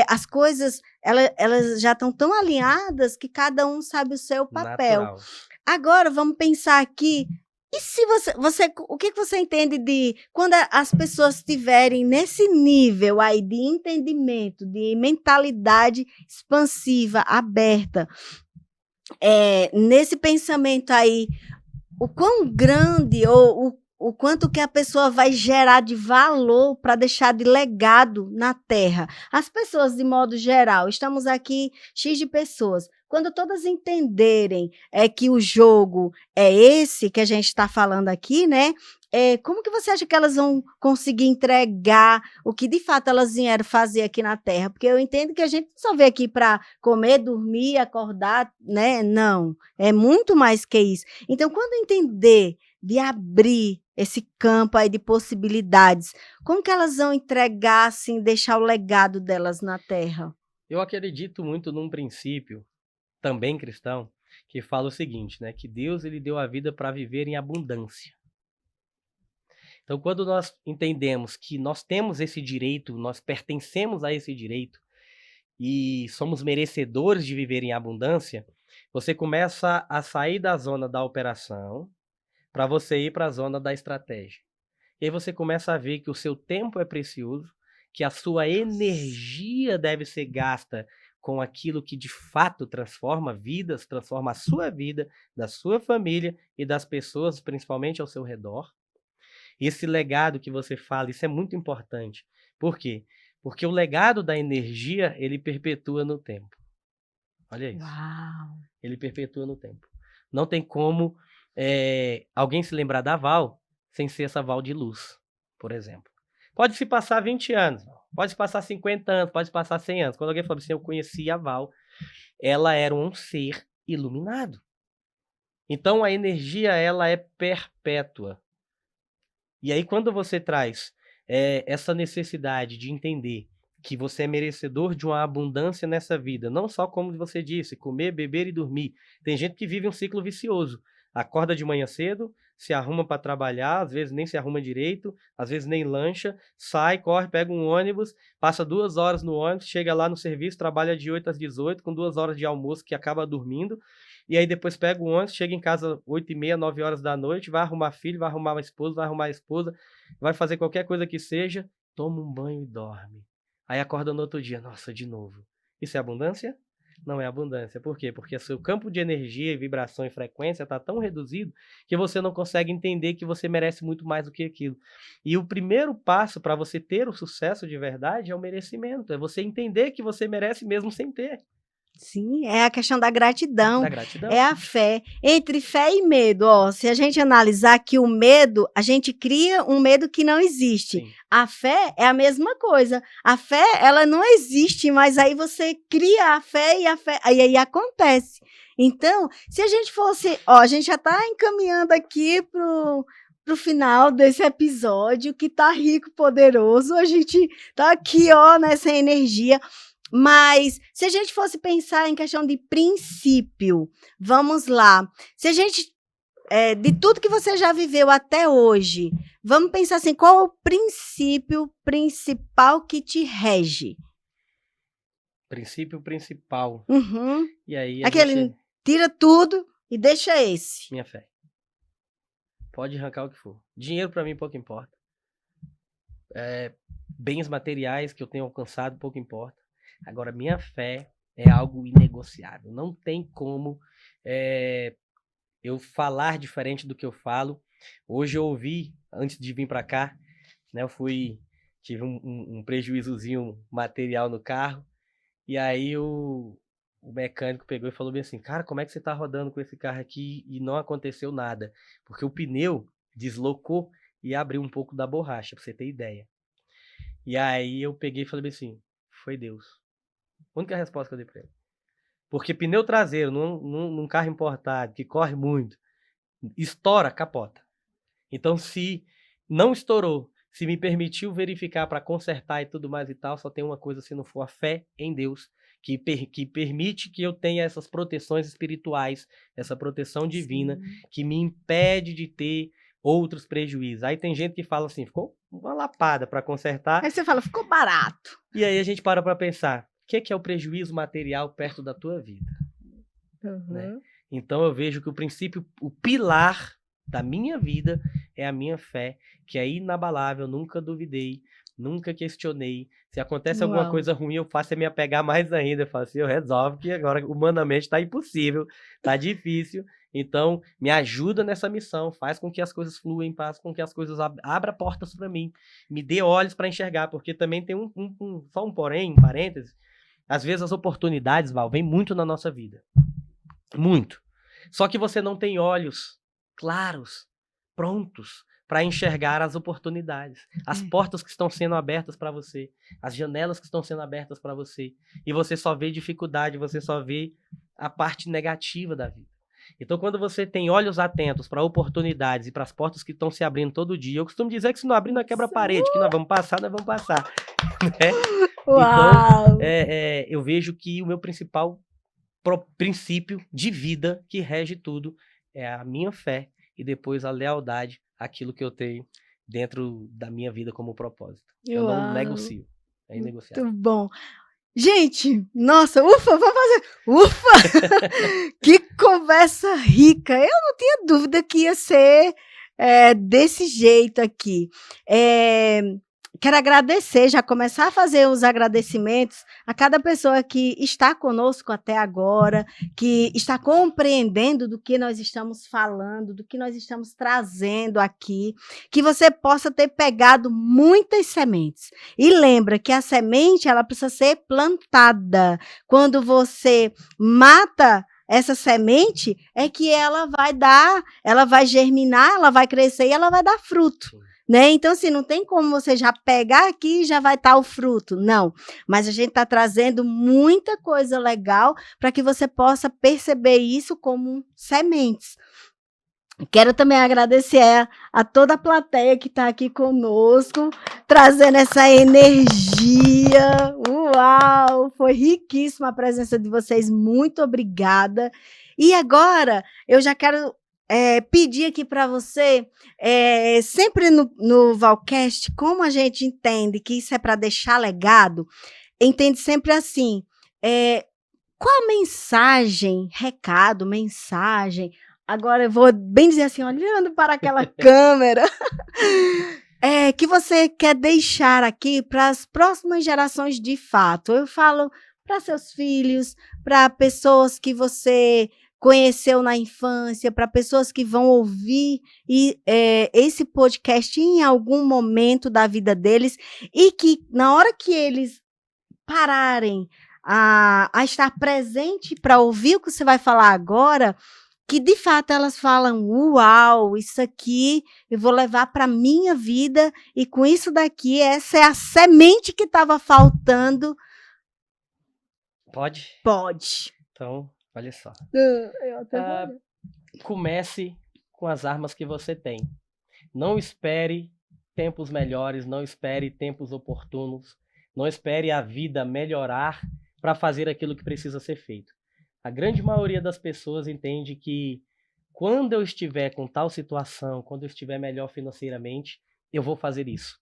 as coisas, elas já estão tão alinhadas que cada um sabe o seu papel. Natural. Agora, vamos pensar aqui, e se o que você entende de quando as pessoas estiverem nesse nível aí de entendimento, de mentalidade expansiva, aberta, nesse pensamento aí, o quão grande ou o quanto que a pessoa vai gerar de valor para deixar de legado na Terra. As pessoas, de modo geral, estamos aqui, X de pessoas, quando todas entenderem que o jogo é esse que a gente está falando aqui, né? Como que você acha que elas vão conseguir entregar o que de fato elas vieram fazer aqui na Terra? Porque eu entendo que a gente só veio aqui para comer, dormir, acordar, né? Não, é muito mais que isso. Então, quando entender de abrir esse campo aí de possibilidades, como que elas vão entregar, assim, deixar o legado delas na Terra? Eu acredito muito num princípio, também cristão, que fala o seguinte, né? Que Deus ele deu a vida para viver em abundância. Então, quando nós entendemos que nós temos esse direito, nós pertencemos a esse direito e somos merecedores de viver em abundância, você começa a sair da zona da operação para você ir para a zona da estratégia. E aí você começa a ver que o seu tempo é precioso, que a sua energia deve ser gasta com aquilo que de fato transforma vidas, transforma a sua vida, da sua família e das pessoas, principalmente ao seu redor. E esse legado que você fala, isso é muito importante. Por quê? Porque o legado da energia, ele perpetua no tempo. Olha isso. Uau! Ele perpetua no tempo. Não tem como alguém se lembrar da Val sem ser essa Val de luz, por exemplo. Pode se passar 20 anos, pode se passar 50 anos, pode se passar 100 anos. Quando alguém fala assim, eu conheci a Val, ela era um ser iluminado. Então a energia, ela é perpétua. E aí quando você traz essa necessidade de entender que você é merecedor de uma abundância nessa vida, não só como você disse, comer, beber e dormir. Tem gente que vive um ciclo vicioso. Acorda de manhã cedo, se arruma para trabalhar, às vezes nem se arruma direito, às vezes nem lancha, sai, corre, pega um ônibus, passa 2 horas no ônibus, chega lá no serviço, trabalha de 8 às 18, com 2 horas de almoço que acaba dormindo, e aí depois pega o ônibus, chega em casa 8h30, 9 horas da noite, vai arrumar filho, vai arrumar uma esposa, vai arrumar a esposa, vai fazer qualquer coisa que seja, toma um banho e dorme. Aí acorda no outro dia, nossa, de novo. Isso é abundância? Não é abundância. Por quê? Porque o seu campo de energia, vibração e frequência está tão reduzido que você não consegue entender que você merece muito mais do que aquilo. E o primeiro passo para você ter o sucesso de verdade é o merecimento. É você entender que você merece mesmo sem ter. Sim, é a questão da gratidão, Da gratidão. é a fé. Entre fé e medo, ó, se a gente analisar que o medo, a gente cria um medo que não existe. Sim. A fé é a mesma coisa. A fé, ela não existe, mas aí você cria a fé, aí acontece. Então, se a gente fosse, ó, a gente já está encaminhando aqui pro final desse episódio, que tá rico, poderoso, a gente tá aqui, ó, nessa energia. Mas, se a gente fosse pensar em questão de princípio, vamos lá. Se a gente, de tudo que você já viveu até hoje, vamos pensar assim, qual é o princípio principal que te rege? Princípio principal. Uhum. E aí Aquele, tira tudo e deixa esse. Minha fé. Pode arrancar o que for. Dinheiro para mim pouco importa. Bens materiais que eu tenho alcançado pouco importa. Agora, minha fé é algo inegociável. Não tem como eu falar diferente do que eu falo. Hoje eu ouvi, antes de vir para cá, né, tive um prejuízozinho material no carro. E aí o mecânico pegou e falou bem assim, cara, como é que você tá rodando com esse carro aqui e não aconteceu nada? Porque o pneu deslocou e abriu um pouco da borracha, pra você ter ideia. E aí eu peguei e falei bem assim, foi Deus. A única resposta que eu dei pra ele. Porque pneu traseiro num carro importado, que corre muito, estoura, capota. Então, se não estourou, se me permitiu verificar para consertar e tudo mais e tal, só tem uma coisa, se não for a fé em Deus, que permite que eu tenha essas proteções espirituais, essa proteção divina, sim, que me impede de ter outros prejuízos. Aí tem gente que fala assim, ficou uma lapada para consertar. Aí você fala, ficou barato. E aí a gente para pensar, o que é o prejuízo material perto da tua vida? Uhum. Né? Então eu vejo que o princípio, o pilar da minha vida é a minha fé, que é inabalável, nunca duvidei, nunca questionei. Se acontece alguma coisa ruim, eu faço é me apegar mais ainda. Eu falo assim, eu resolvo que agora humanamente está impossível, está difícil. Então, me ajuda nessa missão, faz com que as coisas fluem, faz com que as coisas abra portas para mim, me dê olhos para enxergar, porque também tem só um porém, um parêntese, às vezes as oportunidades, Val, vêm muito na nossa vida. Muito. Só que você não tem olhos claros, prontos para enxergar as oportunidades, as portas que estão sendo abertas para você, as janelas que estão sendo abertas para você, e você só vê dificuldade, você só vê a parte negativa da vida. Então, quando você tem olhos atentos para oportunidades e para as portas que estão se abrindo todo dia, eu costumo dizer que se não abrir, nós quebra a parede, que nós vamos passar, né? Então, Uau! eu vejo que o meu principal princípio de vida que rege tudo é a minha fé e depois a lealdade àquilo que eu tenho dentro da minha vida como propósito. Eu não Uau! negocio. É inegociável. Muito bom. Gente, nossa, ufa, vamos fazer. Ufa! Que conversa rica. Eu não tinha dúvida que ia ser desse jeito aqui. Quero agradecer, já começar a fazer os agradecimentos a cada pessoa que está conosco até agora, que está compreendendo do que nós estamos falando, do que nós estamos trazendo aqui, que você possa ter pegado muitas sementes. E lembra que a semente, ela precisa ser plantada. Quando você mata essa semente, é que ela vai germinar, ela vai crescer e ela vai dar fruto. Né? Então, assim, não tem como você já pegar aqui e já vai estar o fruto. Não. Mas a gente está trazendo muita coisa legal para que você possa perceber isso como sementes. Quero também agradecer a toda a plateia que está aqui conosco, trazendo essa energia. Uau! Foi riquíssima a presença de vocês. Muito obrigada. E agora, eu já quero pedir aqui para você, sempre no Valcast, como a gente entende que isso é para deixar legado, entende sempre assim, qual a mensagem, recado, mensagem, agora eu vou bem dizer assim, olhando para aquela câmera, que você quer deixar aqui para as próximas gerações de fato. Eu falo para seus filhos, para pessoas que você conheceu na infância, para pessoas que vão ouvir esse podcast em algum momento da vida deles e que na hora que eles pararem a estar presente para ouvir o que você vai falar agora, que de fato elas falam, uau, isso aqui eu vou levar para a minha vida e com isso daqui, essa é a semente que estava faltando. Pode? Pode. Então, olha só. Eu até comece com as armas que você tem. Não espere tempos melhores, não espere tempos oportunos, não espere a vida melhorar para fazer aquilo que precisa ser feito. A grande maioria das pessoas entende que quando eu estiver com tal situação, quando eu estiver melhor financeiramente, eu vou fazer isso.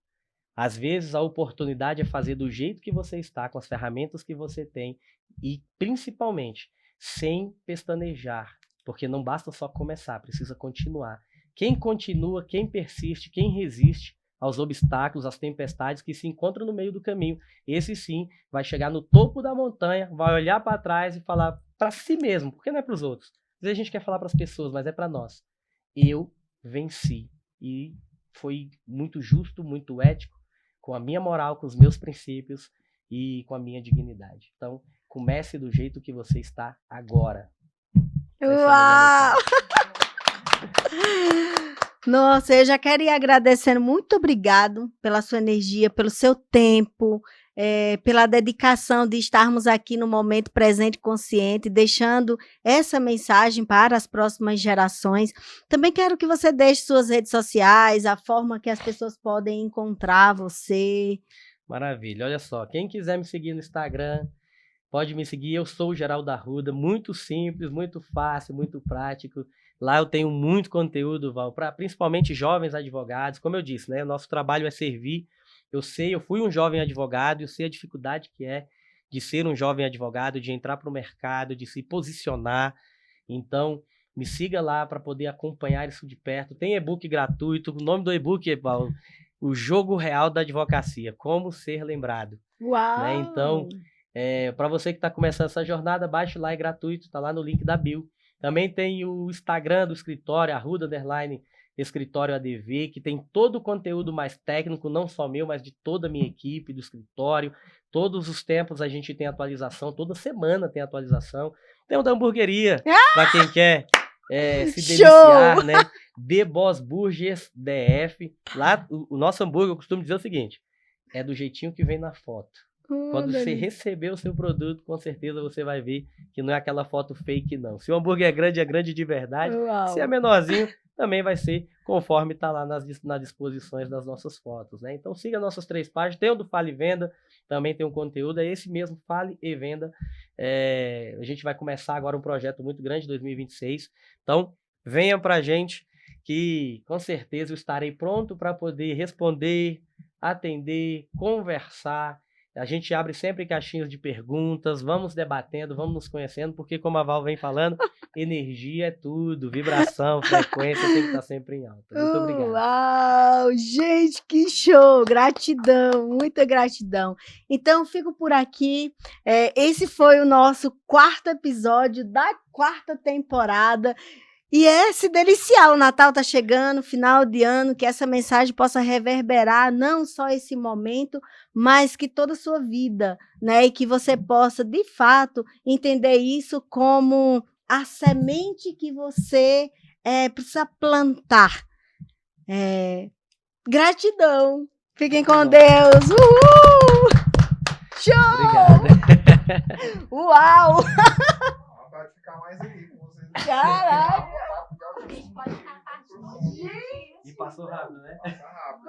Às vezes a oportunidade é fazer do jeito que você está, com as ferramentas que você tem e principalmente sem pestanejar, porque não basta só começar, precisa continuar. Quem continua, quem persiste, quem resiste aos obstáculos, às tempestades que se encontram no meio do caminho, esse sim vai chegar no topo da montanha, vai olhar para trás e falar para si mesmo, porque não é para os outros. Às vezes a gente quer falar para as pessoas, mas é para nós. Eu venci e foi muito justo, muito ético, com a minha moral, com os meus princípios e com a minha dignidade. Então, comece do jeito que você está agora. Uau! Nossa, eu já quero ir agradecendo. Muito obrigado pela sua energia, pelo seu tempo, pela dedicação de estarmos aqui no momento presente consciente, deixando essa mensagem para as próximas gerações. Também quero que você deixe suas redes sociais, a forma que as pessoas podem encontrar você. Maravilha, olha só, quem quiser me seguir no Instagram, pode me seguir, eu sou o Geraldo Arruda, muito simples, muito fácil, muito prático. Lá eu tenho muito conteúdo, Val, para principalmente jovens advogados. Como eu disse, né? Nosso trabalho é servir. Eu fui um jovem advogado, eu sei a dificuldade que é de ser um jovem advogado, de entrar para o mercado, de se posicionar. Então, me siga lá para poder acompanhar isso de perto. Tem e-book gratuito. O nome do e-book é, Val, O Jogo Real da Advocacia, Como Ser Lembrado. Uau! Né? Então, para você que está começando essa jornada, baixe lá, é gratuito, está lá no link da bio. Também tem o Instagram do escritório, Arruda_Escritório ADV, que tem todo o conteúdo mais técnico, não só meu, mas de toda a minha equipe do escritório. Todos os tempos a gente tem atualização, toda semana tem atualização. Tem o da hamburgueria, para quem quer se deliciar, né? The Boss Burgers DF. Lá, o nosso hambúrguer, eu costumo dizer o seguinte, é do jeitinho que vem na foto. Quando você delícia. receber o seu produto, com certeza você vai ver que não é aquela foto fake, não. Se o hambúrguer é grande de verdade. Se é Uau. menorzinho, também vai ser conforme está lá nas disposições das nossas fotos, né? Então siga nossas 3 páginas. Tem o do Fale e Venda, também tem um conteúdo. É esse mesmo, Fale e Venda. A gente vai começar agora um projeto muito grande, 2026. Então, venha pra gente, que com certeza eu estarei pronto para poder responder, atender, conversar. A gente abre sempre caixinhas de perguntas, vamos debatendo, vamos nos conhecendo, porque como a Val vem falando, energia é tudo, vibração, frequência tem que estar sempre em alta. Muito obrigado. Uau, gente, que show! Gratidão, muita gratidão. Então, fico por aqui. Esse foi o nosso 4º episódio da 4ª temporada. E é se deliciar, o Natal tá chegando, final de ano, que essa mensagem possa reverberar não só esse momento, mas que toda a sua vida, né? E que você possa, de fato, entender isso como a semente que você precisa plantar. Gratidão! Fiquem com Deus! Uhul! Show! Obrigado. Uau! Vai ficar mais aqui com vocês. Caraca! E passou rápido, né? Passa rápido.